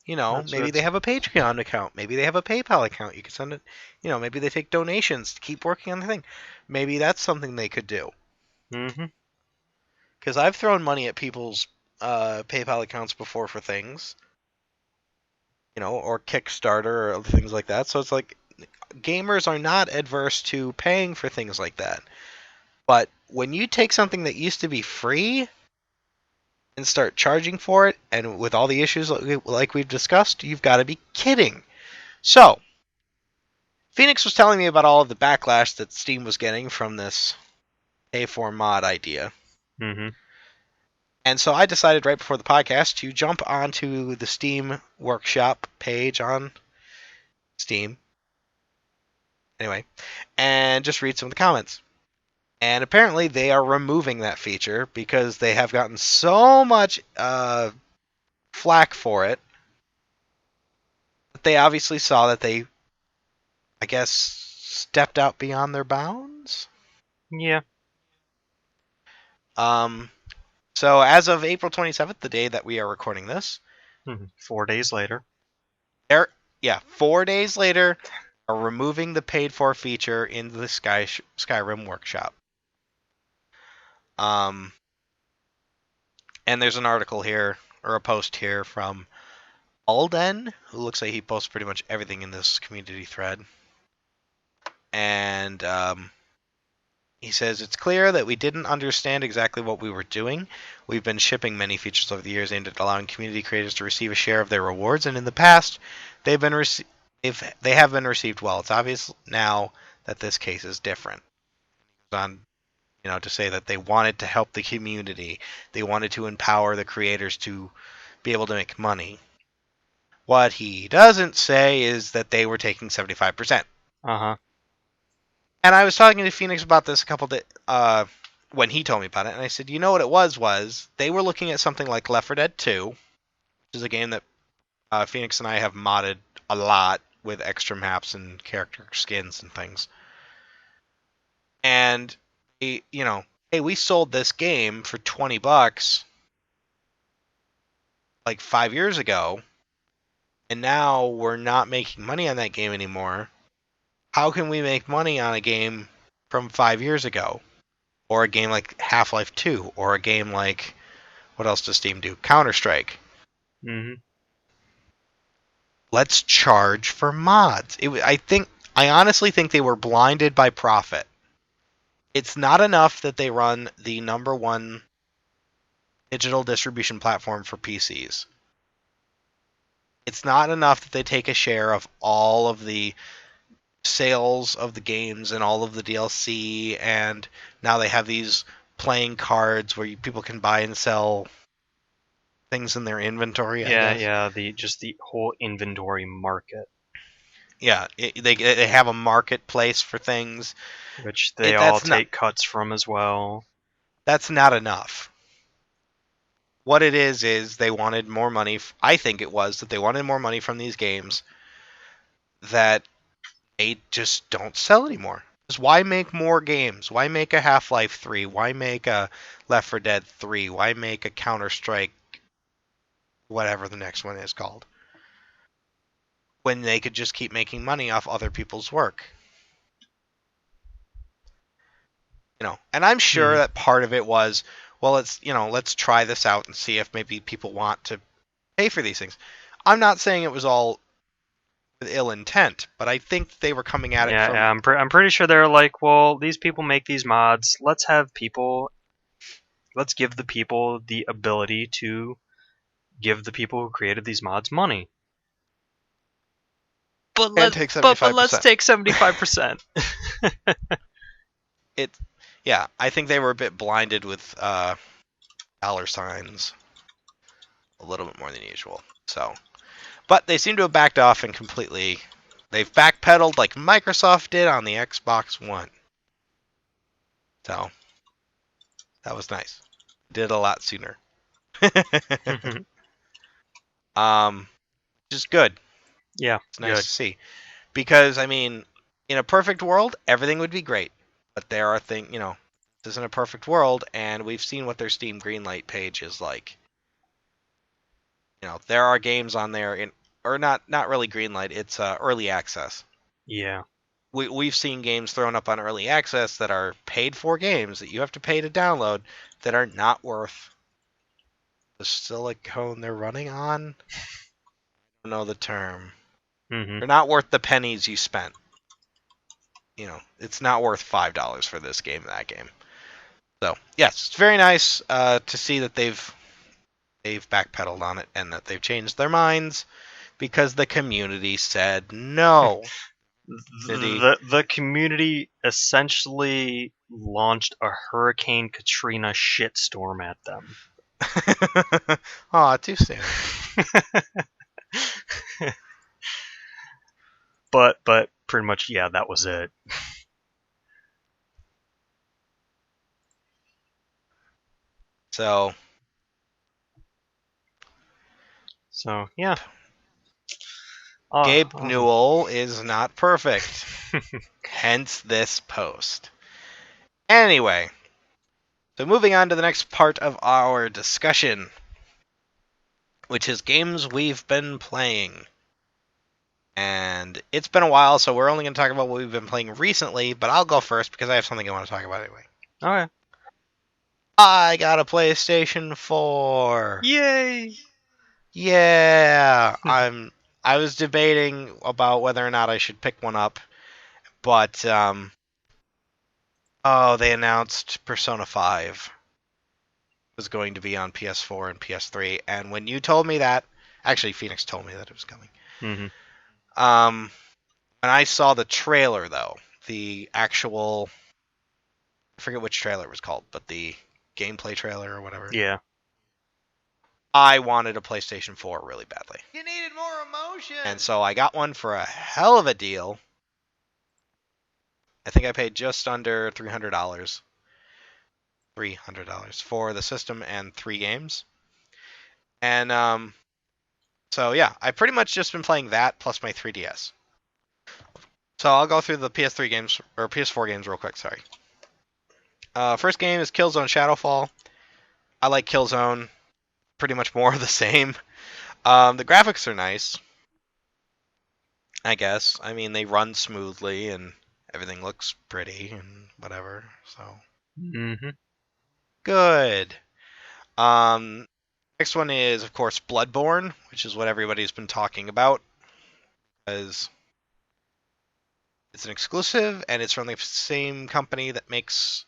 Maybe they have a Patreon account. Maybe they have a PayPal account. You can send it. Maybe they take donations to keep working on the thing. Maybe that's something they could do. Because I've thrown money at people's PayPal accounts before for things, or Kickstarter or other things like that. So it's like gamers are not adverse to paying for things like that. But when you take something that used to be free and start charging for it, and with all the issues like we've discussed, you've got to be kidding. So, Phoenix was telling me about all of the backlash that Steam was getting from this pay for mod idea. Mm-hmm. And so I decided right before the podcast to jump onto the Steam Workshop page on Steam. Anyway, and just read some of the comments. And apparently they are removing that feature because they have gotten so much flack for it. They obviously saw that they, I guess, stepped out beyond their bounds. Yeah. So as of April 27th, the day that we are recording this, 4 days later. 4 days later, are removing the paid-for feature in the Skyrim Workshop. And there's an article here, or a post here from Alden, who looks like he posts pretty much everything in this community thread. And he says, it's clear that we didn't understand exactly what we were doing. We've been shipping many features over the years aimed at allowing community creators to receive a share of their rewards, and in the past, they have been received well. It's obvious now that this case is different. On, to say that they wanted to help the community, they wanted to empower the creators to be able to make money. What he doesn't say is that they were taking 75%. Uh-huh. And I was talking to Phoenix about this a couple days when he told me about it, and I said, you know what it was they were looking at something like Left 4 Dead 2, which is a game that Phoenix and I have modded a lot with extra maps and character skins and things. And hey, we sold this game for $20 like 5 years ago, and now we're not making money on that game anymore. How can we make money on a game from 5 years ago? Or a game like Half-Life 2, or a game like, what else does Steam do? Counter-Strike. Mm-hmm. Let's charge for mods. I honestly think they were blinded by profit. It's not enough that they run the #1 digital distribution platform for PCs. It's not enough that they take a share of all of the sales of the games and all of the DLC, and now they have these playing cards where people can buy and sell things in their inventory. Yeah. The whole inventory market, Yeah, they have a marketplace for things, which they all take cuts from as well. That's not enough. What it is they wanted more money. I think it was that they wanted more money from these games that they just don't sell anymore. Because why make more games? Why make a Half-Life 3? Why make a Left 4 Dead 3? Why make a Counter-Strike, whatever the next one is called, when they could just keep making money off other people's work? And I'm sure that part of it was, well, let's try this out and see if maybe people want to pay for these things. I'm not saying it was all with ill intent, but I think they were coming at it from... Yeah, I'm pretty sure they're like, well, these people make these mods. Let's give the people the ability to give the people who created these mods money. But let's take 75%. Yeah, I think they were a bit blinded with dollar signs a little bit more than usual. So, but they seem to have backed off and they've backpedaled like Microsoft did on the Xbox One. So, that was nice. Did a lot sooner. Which is good. Yeah, it's nice to see. Because, in a perfect world, everything would be great. But there are things, this isn't a perfect world, and we've seen what their Steam Greenlight page is like. There are games on there, or not really Greenlight, it's early access. Yeah. We've seen games thrown up on early access that are paid-for games that you have to pay to download that are not worth the silicone they're running on. I don't know the term. Mm-hmm. They're not worth the pennies you spent. It's not worth $5 for this game, that game. So, yes, it's very nice to see that they've backpedaled on it and that they've changed their minds because the community said no. The community essentially launched a Hurricane Katrina shitstorm at them. Aw, too soon. But pretty much, yeah, that was it. So yeah. Gabe Awesome. Newell is not perfect. Hence this post. Anyway, so moving on to the next part of our discussion, which is games we've been playing. And it's been a while, so we're only going to talk about what we've been playing recently, but I'll go first because I have something I want to talk about anyway. Okay. I got a PlayStation 4. Yay! Yeah, I was debating about whether or not I should pick one up, but they announced Persona 5 was going to be on PS4 and PS3, and when you told me that, actually Phoenix told me that it was coming. Mm-hmm. When I saw the trailer though, the actual, I forget which trailer it was called, but the gameplay trailer or whatever. Yeah. I wanted a PlayStation 4 really badly. You needed more emotion. And so I got one for a hell of a deal. I think I paid just under $300. $300 for the system and 3 games. And so yeah, I pretty much just been playing that plus my 3DS. So I'll go through the PS3 games or PS4 games real quick, sorry. First game is Killzone Shadowfall. I like Killzone, pretty much more of the same. The graphics are nice, I guess. I mean, they run smoothly and everything looks pretty and whatever. So Mm-hmm. good. Next one is, of course, Bloodborne, which is what everybody's been talking about, because it's an exclusive and it's from the same company that makes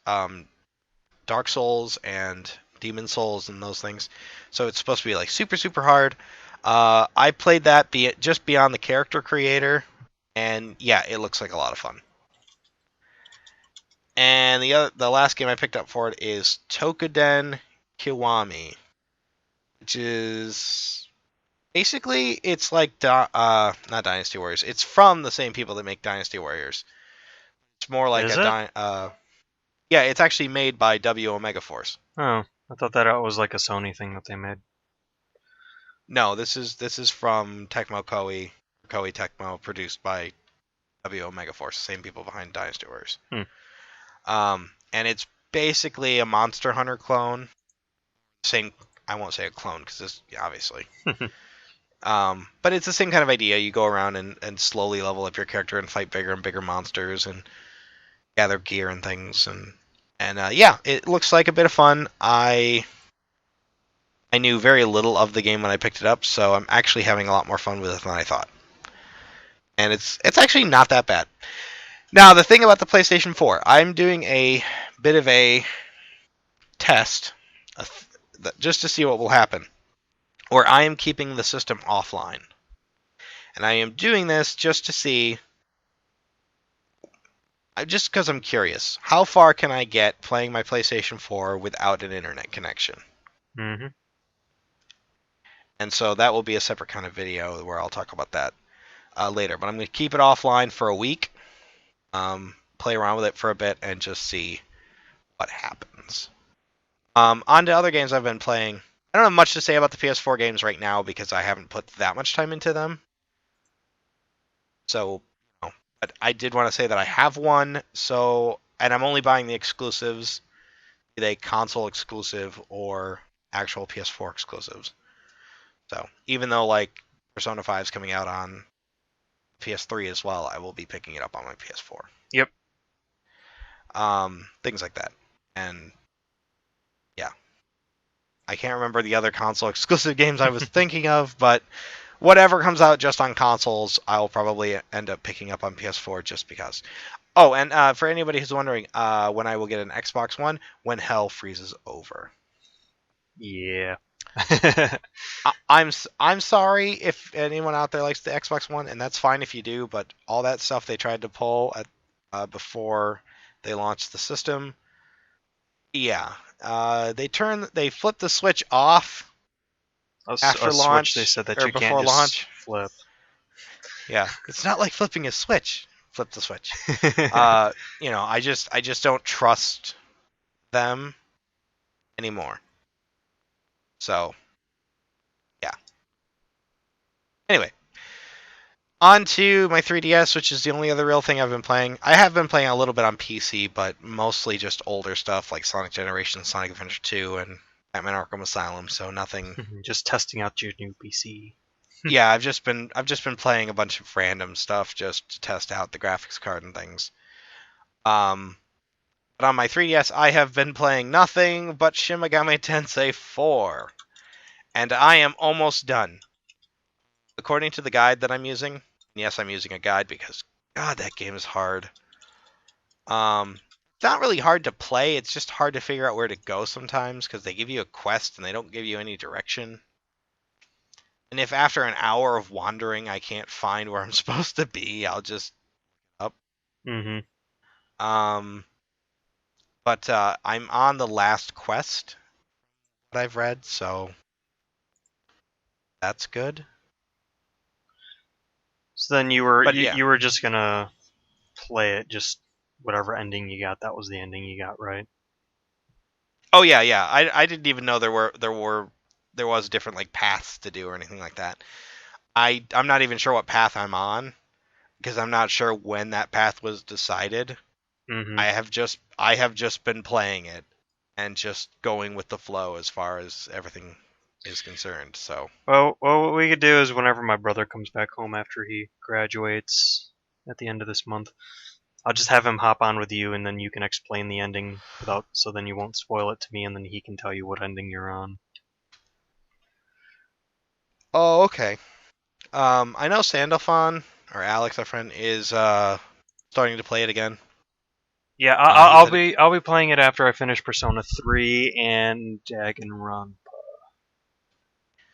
Dark Souls and Demon Souls and those things. So it's supposed to be like super, super hard. I played that just beyond the character creator, and yeah, it looks like a lot of fun. And the last game I picked up for it is Tokuden Kiwami, which is basically it's like not Dynasty Warriors. It's from the same people that make Dynasty Warriors. It's more like yeah, it's actually made by W Omega Force. Oh, I thought that was like a Sony thing that they made. No, this is from Tecmo Koei Tecmo, produced by W Omega Force, same people behind Dynasty Warriors. And it's basically a Monster Hunter clone. Same, I won't say a clone because this obviously. But it's the same kind of idea. You go around and slowly level up your character and fight bigger and bigger monsters and gather gear and things and yeah, it looks like a bit of fun. I knew very little of the game when I picked it up, so I'm actually having a lot more fun with it than I thought. And it's actually not that bad. Now, the thing about the PlayStation 4, I'm doing a bit of a test just to see what will happen, where I am keeping the system offline. And I am doing this just to see, just because I'm curious, how far can I get playing my PlayStation 4 without an internet connection? Mm-hmm. And so that will be a separate kind of video where I'll talk about that later. But I'm going to keep it offline for a week, play around with it for a bit, and just see what happens. On to other games I've been playing. I don't have much to say about the PS4 games right now because I haven't put that much time into them. So, but I did want to say that I have one. So, and I'm only buying the exclusives, be they console exclusive or actual PS4 exclusives. So, even though like Persona 5 is coming out on PS3 as well, I will be picking it up on my PS4. Yep. Things like that. And yeah. I can't remember the other console exclusive games I was thinking of, but whatever comes out just on consoles, I'll probably end up picking up on PS4 just because. Oh, and for anybody who's wondering, when I will get an Xbox One, when hell freezes over. Yeah. I'm sorry if anyone out there likes the Xbox One, and that's fine if you do. But all that stuff they tried to pull at before they launched the system, yeah, they flipped the switch off after a switch they launch said that or you can't before just launch. flip. Yeah, it's not like flipping a switch. Flip the switch. I just don't trust them anymore. So yeah. Anyway, on to my 3DS, which is the only other real thing I've been playing. I have been playing a little bit on PC, but mostly just older stuff like Sonic Generations, Sonic Adventure 2, and Batman Arkham Asylum. So nothing. Just testing out your new PC. Yeah, I've just been playing a bunch of random stuff just to test out the graphics card and things. But on my 3DS, I have been playing nothing but Shin Megami Tensei 4, and I am almost done. According to the guide that I'm using, yes, I'm using a guide because God, that game is hard. It's not really hard to play. It's just hard to figure out where to go sometimes because they give you a quest and they don't give you any direction. And if after an hour of wandering I can't find where I'm supposed to be, I'll just up. Mm-hmm. But I'm on the last quest that I've read, so that's good. So then you were But yeah. you were just gonna play it, just whatever ending you got. That was the ending you got, right? Oh yeah. I didn't even know there was different like paths to do or anything like that. I'm not even sure what path I'm on because I'm not sure when that path was decided. Mm-hmm. I have just been playing it and just going with the flow as far as everything is concerned. So Well, what we could do is whenever my brother comes back home after he graduates at the end of this month, I'll just have him hop on with you, and then you can explain the ending so then you won't spoil it to me, and then he can tell you what ending you're on. oh okay. I know Sandalphon or Alex, our friend, is starting to play it again. Yeah, He said, I'll be playing it after I finish Persona 3 and Danganronpa,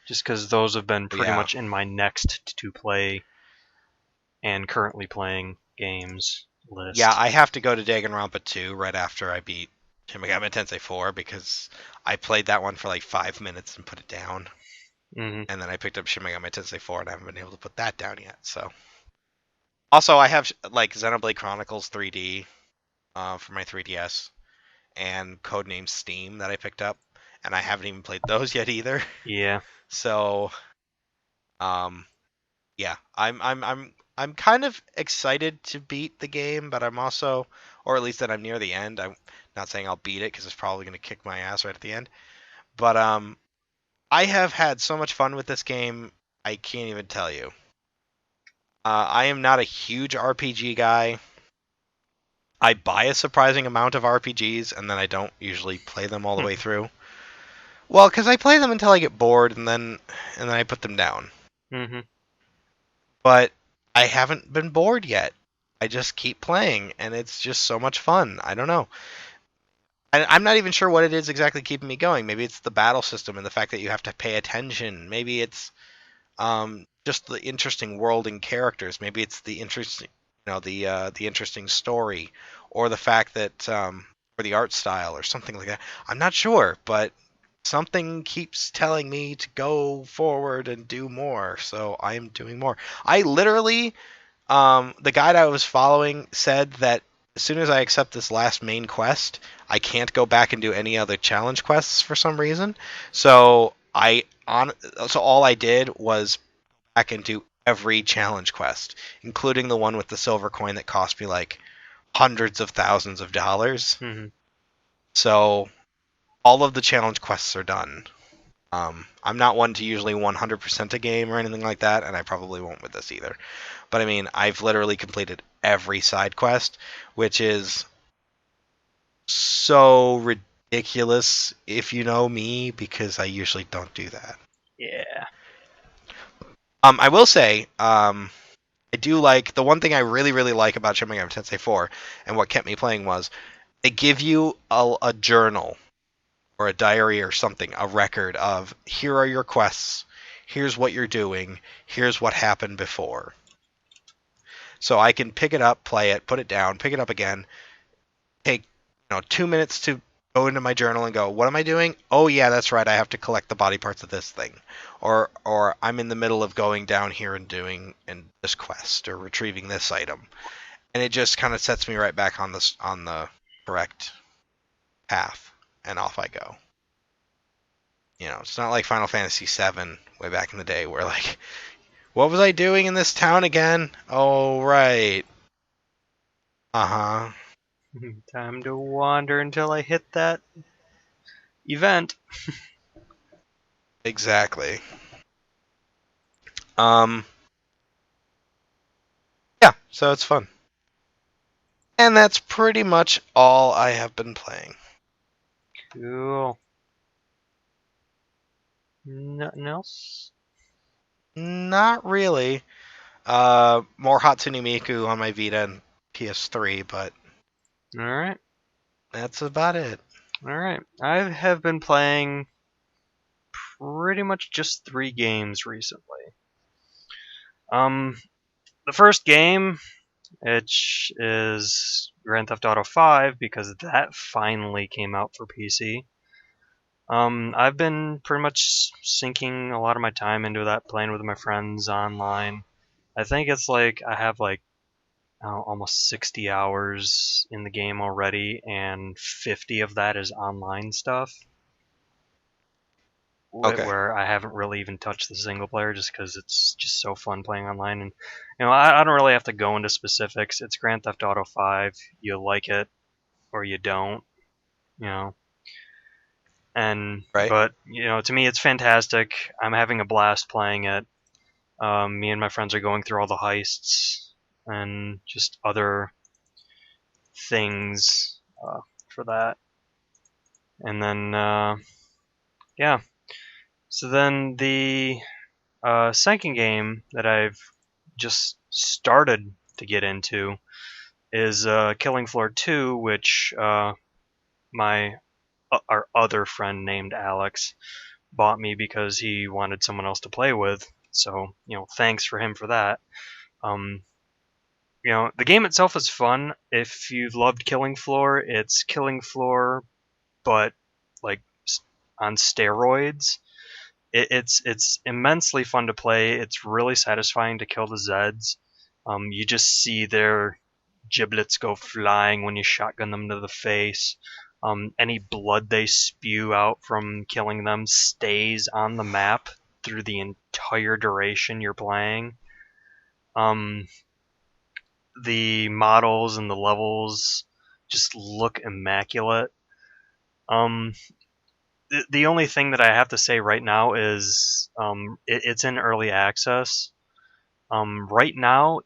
just because those have been pretty yeah, much in my next to play and currently playing games list. yeah. I have to go to Danganronpa 2 right after I beat Shin Megami Tensei 4 because I played that one for like 5 minutes and put it down, Mm-hmm. and then I picked up Shin Megami Tensei 4 and I haven't been able to put that down yet. So also I have like Xenoblade Chronicles 3D for my 3DS and Codename Steam that I picked up, and I haven't even played those yet either. Yeah. So, yeah, I'm kind of excited to beat the game, but I'm also, or at least that I'm near the end. I'm not saying I'll beat it because it's probably going to kick my ass right at the end. But I have had so much fun with this game, I can't even tell you. I am not a huge RPG guy. I buy a surprising amount of RPGs, and then I don't usually play them all the way through. Well, because I play them until I get bored, and then I put them down. Mm-hmm. But I haven't been bored yet. I just keep playing, and it's just so much fun. I don't know. I'm not even sure what it is exactly keeping me going. Maybe it's the battle system and the fact that you have to pay attention. Maybe it's just the interesting world and characters. Maybe it's the interesting, the interesting story, or the fact that, or the art style, or something like that. I'm not sure, but something keeps telling me to go forward and do more. So I am doing more. I literally, the guide I was following said that as soon as I accept this last main quest, I can't go back and do any other challenge quests for some reason. So so all I did was back and do every challenge quest, including the one with the silver coin that cost me like hundreds of thousands of dollars. Mm-hmm. So all of the challenge quests are done. I'm not one to usually 100% a game or anything like that, and I probably won't with this either. But I mean, I've literally completed every side quest, which is so ridiculous if you know me, because I usually don't do that. Yeah. I will say, I do like the one thing I really really like about Shin Megami Tensei 4, and what kept me playing was they give you a journal or a diary or something, a record of here are your quests, here's what you're doing, here's what happened before. So I can pick it up, play it, put it down, pick it up again, take 2 minutes to go into my journal and go, what am I doing? Oh yeah, that's right, I have to collect the body parts of this thing, or I'm in the middle of going down here and doing this quest or retrieving this item, and it just kind of sets me right back on the correct path, and off I go. It's not like Final Fantasy VII way back in the day where like, what was I doing in this town again? Oh right, uh huh, Time to wander until I hit that event. exactly. Um, yeah, so it's fun. And that's pretty much all I have been playing. Cool. Nothing else? Not really. More Hatsune Miku on my Vita and PS3, but Alright. that's about it. Alright. I have been playing pretty much just 3 games recently. The first game, which is Grand Theft Auto 5, because that finally came out for PC. I've been pretty much sinking a lot of my time into that, playing with my friends online. I think it's like I have like almost 60 hours in the game already, and 50 of that is online stuff. Okay. Where I haven't really even touched the single player just because it's just so fun playing online. And I don't really have to go into specifics. It's Grand Theft Auto 5. You like it or you don't. You know. And Right. but to me it's fantastic. I'm having a blast playing it. Me and my friends are going through all the heists and just other things for that. And then yeah. So then the second game that I've just started to get into is Killing Floor 2, which my our other friend named Alex bought me because he wanted someone else to play with. So thanks for him for that. Um, the game itself is fun. If you've loved Killing Floor, it's Killing Floor, but like on steroids. It's immensely fun to play. It's really satisfying to kill the Zeds. You just see their giblets go flying when you shotgun them to the face. Any blood they spew out from killing them stays on the map through the entire duration you're playing. The models and the levels just look immaculate. The only thing that I have to say right now is it's in early access. Right now,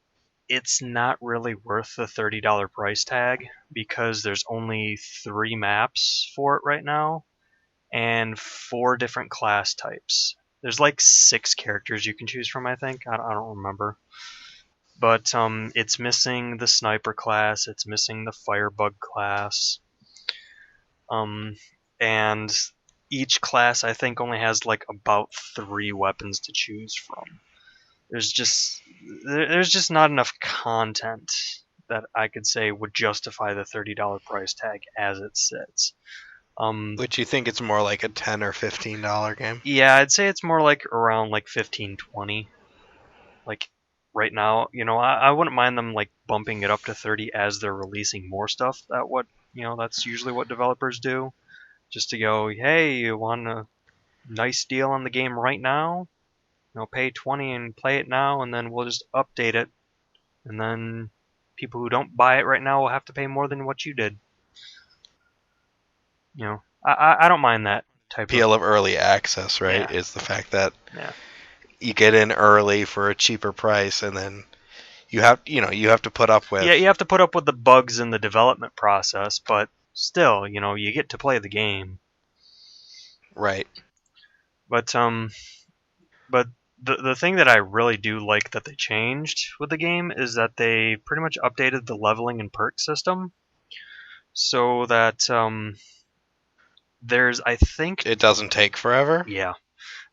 it's not really worth the $30 price tag because there's only 3 maps for it right now and 4 different class types. There's like 6 characters you can choose from, I think. I don't remember. But it's missing the sniper class, it's missing the firebug class. And each class I think only has like about 3 weapons to choose from. There's just not enough content that I could say would justify the $30 price tag as it sits. Which you think it's more like a $10 or $15 game? Yeah, I'd say it's more like around like 15, 20. Like right now, I wouldn't mind them like bumping it up to 30 as they're releasing more stuff. That's usually what developers do. Just to go, hey, you want a nice deal on the game right now? Pay 20 and play it now, and then we'll just update it. And then people who don't buy it right now will have to pay more than what you did. I don't mind that type Appeal of early access, right? Yeah. Is the fact that Yeah. you get in early for a cheaper price, and then you have to put up with. Yeah, you have to put up with the bugs in the development process, but still, you get to play the game. Right. But the thing that I really do like that they changed with the game is that they pretty much updated the leveling and perk system so that there's I think It doesn't take forever. yeah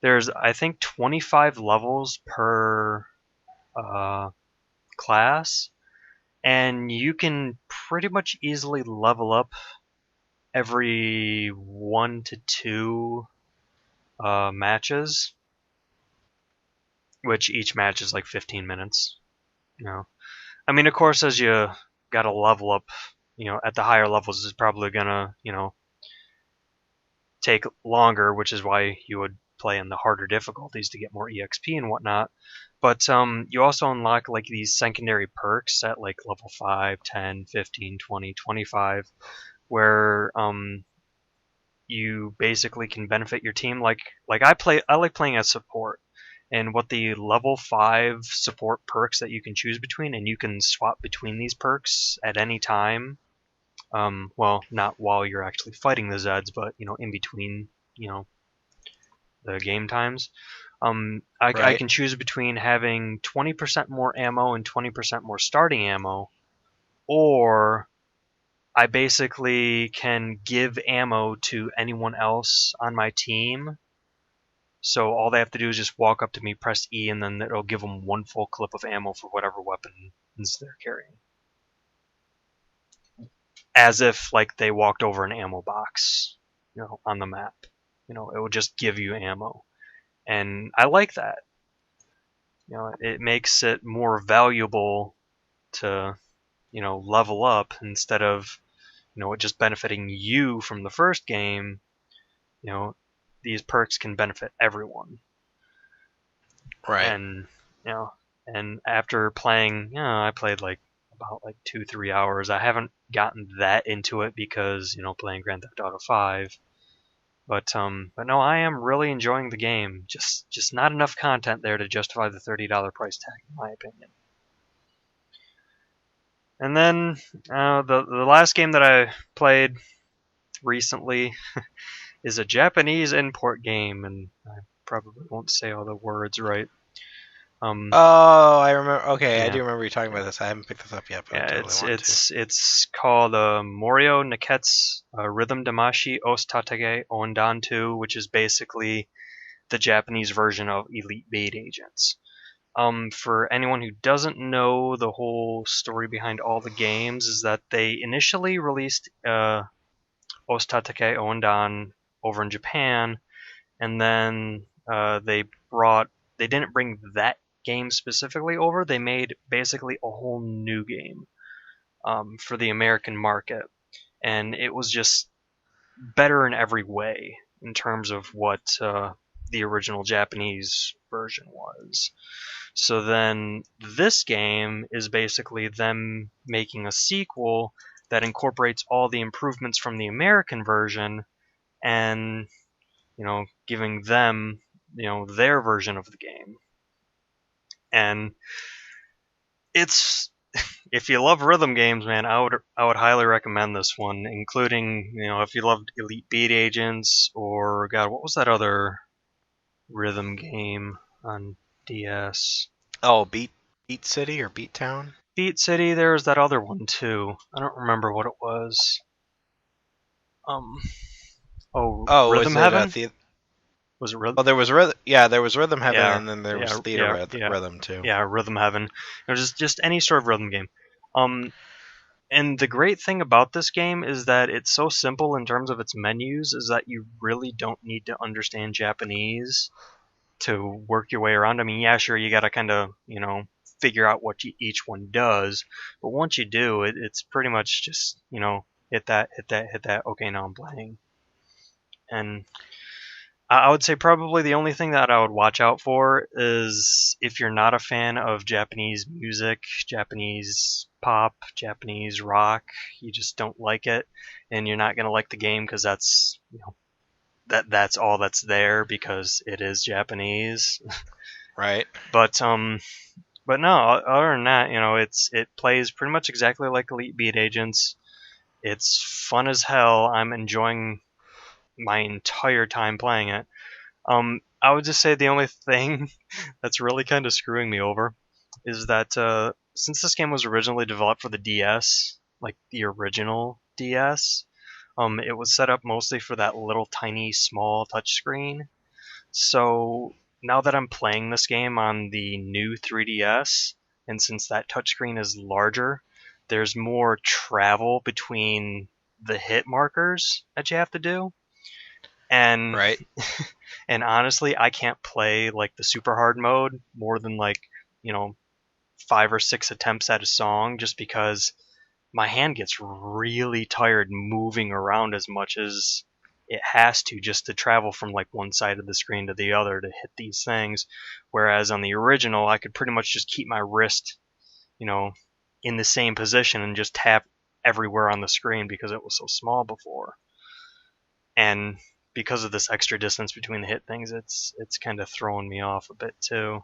there's I think 25 levels per class, and you can pretty much easily level up every 1 to 2 matches, which each match is like 15 minutes. You know, I mean, of course, as you got to level up, at the higher levels, is probably gonna, take longer, which is why you would play in the harder difficulties to get more EXP and whatnot. But you also unlock like these secondary perks at like level 5, 10, 15, 20, 25, where you basically can benefit your team. Like I like playing as support, and what the level 5 support perks that you can choose between, and you can swap between these perks at any time. Well, not while you're actually fighting the Zeds, but in between, the game times. I Right. can choose between having 20% more ammo and 20% more starting ammo, or I basically can give ammo to anyone else on my team. So all they have to do is just walk up to me, press E, and then it'll give them one full clip of ammo for whatever weapons they're carrying. As if like they walked over an ammo box, on the map. It will just give you ammo. And I like that. It makes it more valuable to, level up instead of, it just benefiting you from the first game. These perks can benefit everyone. Right. And, and after playing, I played like about like 2-3 hours. I haven't gotten that into it because, playing Grand Theft Auto 5. But no, I am really enjoying the game. Just not enough content there to justify the $30 price tag, in my opinion. And then the last game that I played recently is a Japanese import game, and I probably won't say all the words right. Oh, I remember. Okay, I Yeah, do remember you talking about this. I haven't picked this up yet, but I yeah, totally it's want to. it's called Morio Neketsu Rhythm Damashi Ostatage Ondan 2, which is basically the Japanese version of Elite Beat Agents. For anyone who doesn't know the whole story behind all the games, is that they initially released Ostatake Ondan over in Japan, and then they didn't bring that game specifically over. They made basically a whole new game for the American market, and it was just better in every way in terms of what the original Japanese version was. So then this game is basically them making a sequel that incorporates all the improvements from the American version and, giving them, their version of the game. And it's if you love rhythm games, man, I would highly recommend this one, including, if you loved Elite Beat Agents or God, what was that other rhythm game on DS? Oh, Beat City or Beat Town? Beat City. There was that other one too. I don't remember what it was. Um. Oh, Oh, was Rhythm it Heaven. Was it Rhythm? Well, there was rhythm. Yeah, there was Rhythm Heaven, Yeah, and then there was yeah, Theater yeah, yeah, Rhythm too. yeah. Rhythm Heaven. Just any sort of rhythm game. Um. And the great thing about this game is that it's so simple in terms of its menus, is that you really don't need to understand Japanese to work your way around. I mean, yeah, sure, you gotta kind of, figure out what each one does, but once you do, it's pretty much just, hit that, hit that, hit that. Okay, now I'm playing. And I would say probably the only thing that I would watch out for is if you're not a fan of Japanese music, Japanese pop, Japanese rock, you just don't like it, and you're not gonna like the game because that's that's all that's there because it is Japanese. Right. But no, other than that, it plays pretty much exactly like Elite Beat Agents. It's fun as hell. I'm enjoying my entire time playing it. I would just say the only thing that's really kind of screwing me over is that since this game was originally developed for the DS, like the original DS, it was set up mostly for that little tiny small touchscreen. So now that I'm playing this game on the new 3DS, and since that touchscreen is larger, there's more travel between the hit markers that you have to do. And Right. and honestly, I can't play like the super hard mode more than like, 5 or 6 attempts at a song just because my hand gets really tired moving around as much as it has to just to travel from like one side of the screen to the other to hit these things. Whereas on the original, I could pretty much just keep my wrist, in the same position and just tap everywhere on the screen because it was so small before. And because of this extra distance between the hit things, it's kind of throwing me off a bit too.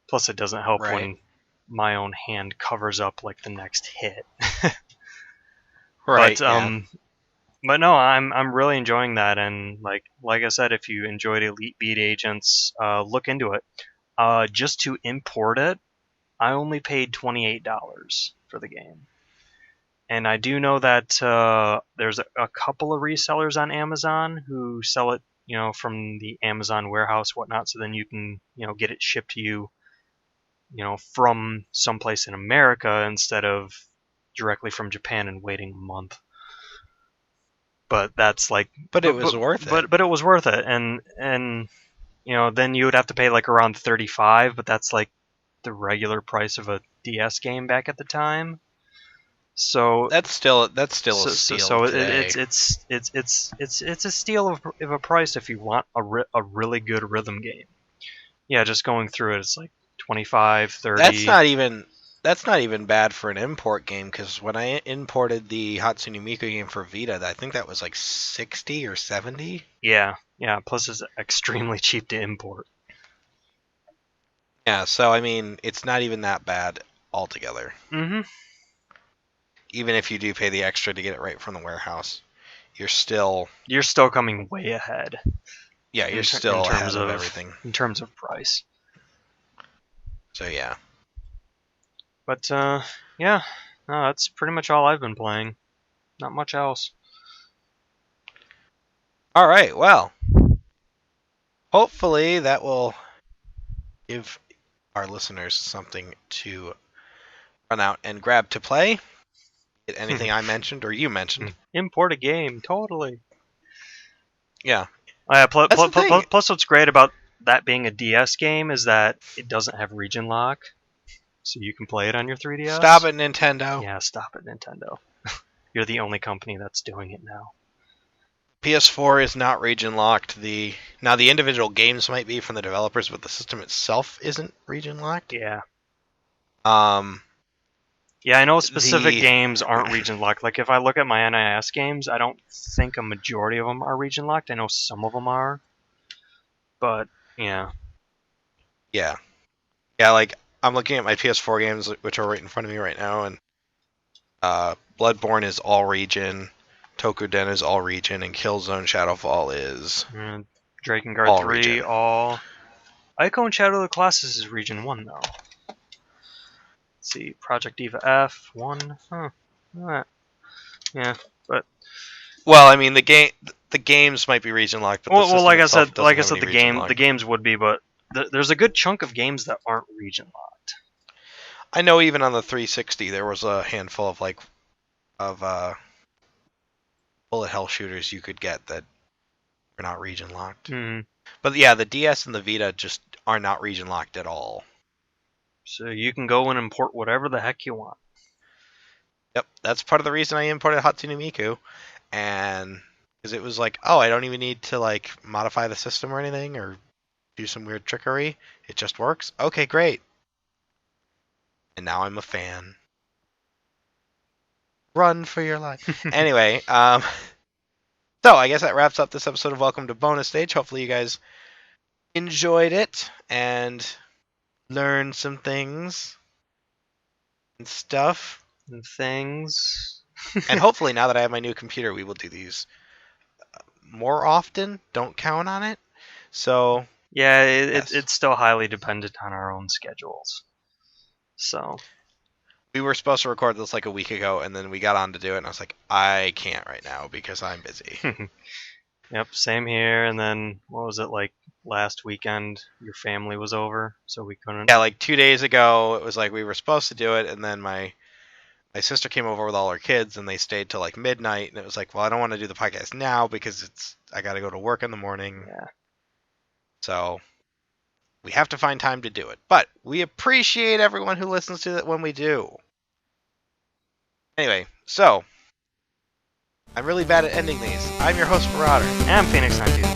Plus, it doesn't help Right. when my own hand covers up like the next hit. Right. But Yeah. but no, I'm really enjoying that, and like I said, if you enjoyed Elite Beat Agents, look into it. Just to import it, I only paid $28 for the game, and I do know that there's a couple of resellers on Amazon who sell it, from the Amazon warehouse, whatnot. So then you can, get it shipped to you, from someplace in America instead of directly from Japan and waiting a month. But that's like, But it was worth it. but it was worth it, and then you would have to pay like around 35, but that's like the regular price of a DS game back at the time. So That's still a steal today. it's a steal of a price if you want a really good rhythm game. Yeah, just going through it, it's like 25, 30. That's not even bad for an import game, because when I imported the Hatsune Miku game for Vita, I think that was like 60 or 70. Yeah. Plus, it's extremely cheap to import. Yeah, so I mean, it's not even that bad altogether. Mm-hmm. Even if you do pay the extra to get it right from the warehouse, you're still coming way ahead. Yeah, you're still ahead of everything in terms of price. So yeah. But yeah, no, that's pretty much all I've been playing. Not much else. All right, well, hopefully that will give our listeners something to run out and grab to play. Anything I mentioned or you mentioned. Import a game, totally. Yeah. Oh, yeah. Plus, what's great about that being a DS game is that it doesn't have region lock, so you can play it on your 3DS. Stop it, Nintendo. Yeah, stop it, Nintendo. You're the only company that's doing it now. PS4 is not region locked. Now the individual games might be from the developers, but the system itself isn't region locked. Yeah. Yeah, I know specific games aren't region locked. Like if I look at my NIS games, I don't think a majority of them are region locked. I know some of them are, but yeah. Yeah, like I'm looking at my PS4 games, which are right in front of me right now, and Bloodborne is all region, Tokuden is all region, and Killzone Shadowfall is Drakengard all 3 region. all. Ico and Shadow of the Colossus is region 1 though. Let's see, Project Diva F 1. Yeah, but well, I mean the games might be region locked, but well, like I said, the games would be, but there's a good chunk of games that aren't region locked. I know even on the 360 there was a handful of bullet hell shooters you could get that are not region locked. Mm-hmm. But yeah, the DS and the Vita just are not region locked at all. So you can go and import whatever the heck you want. Yep, that's part of the reason I imported Hatsune Miku, and because it was like, oh, I don't even need to like modify the system or anything or do some weird trickery. It just works. Okay, great. And now I'm a fan. Run for your life. Anyway, so I guess that wraps up this episode of Welcome to Bonus Stage. Hopefully you guys enjoyed it and learned some things and stuff. And things. And hopefully now that I have my new computer, we will do these more often. Don't count on it. So Yeah, Yes. it's still highly dependent on our own schedules. So we were supposed to record this like a week ago, and then we got on to do it, and I was like, I can't right now because I'm busy. yep, same here. And then what was it like last weekend? Your family was over, so we couldn't. Yeah, like 2 days ago, it was like we were supposed to do it, and then my sister came over with all her kids, and they stayed till like midnight, and it was like, well, I don't want to do the podcast now because I got to go to work in the morning. Yeah. So we have to find time to do it. But we appreciate everyone who listens to it when we do. Anyway, so I'm really bad at ending these. I'm your host, Marauder. And I'm Phoenix923.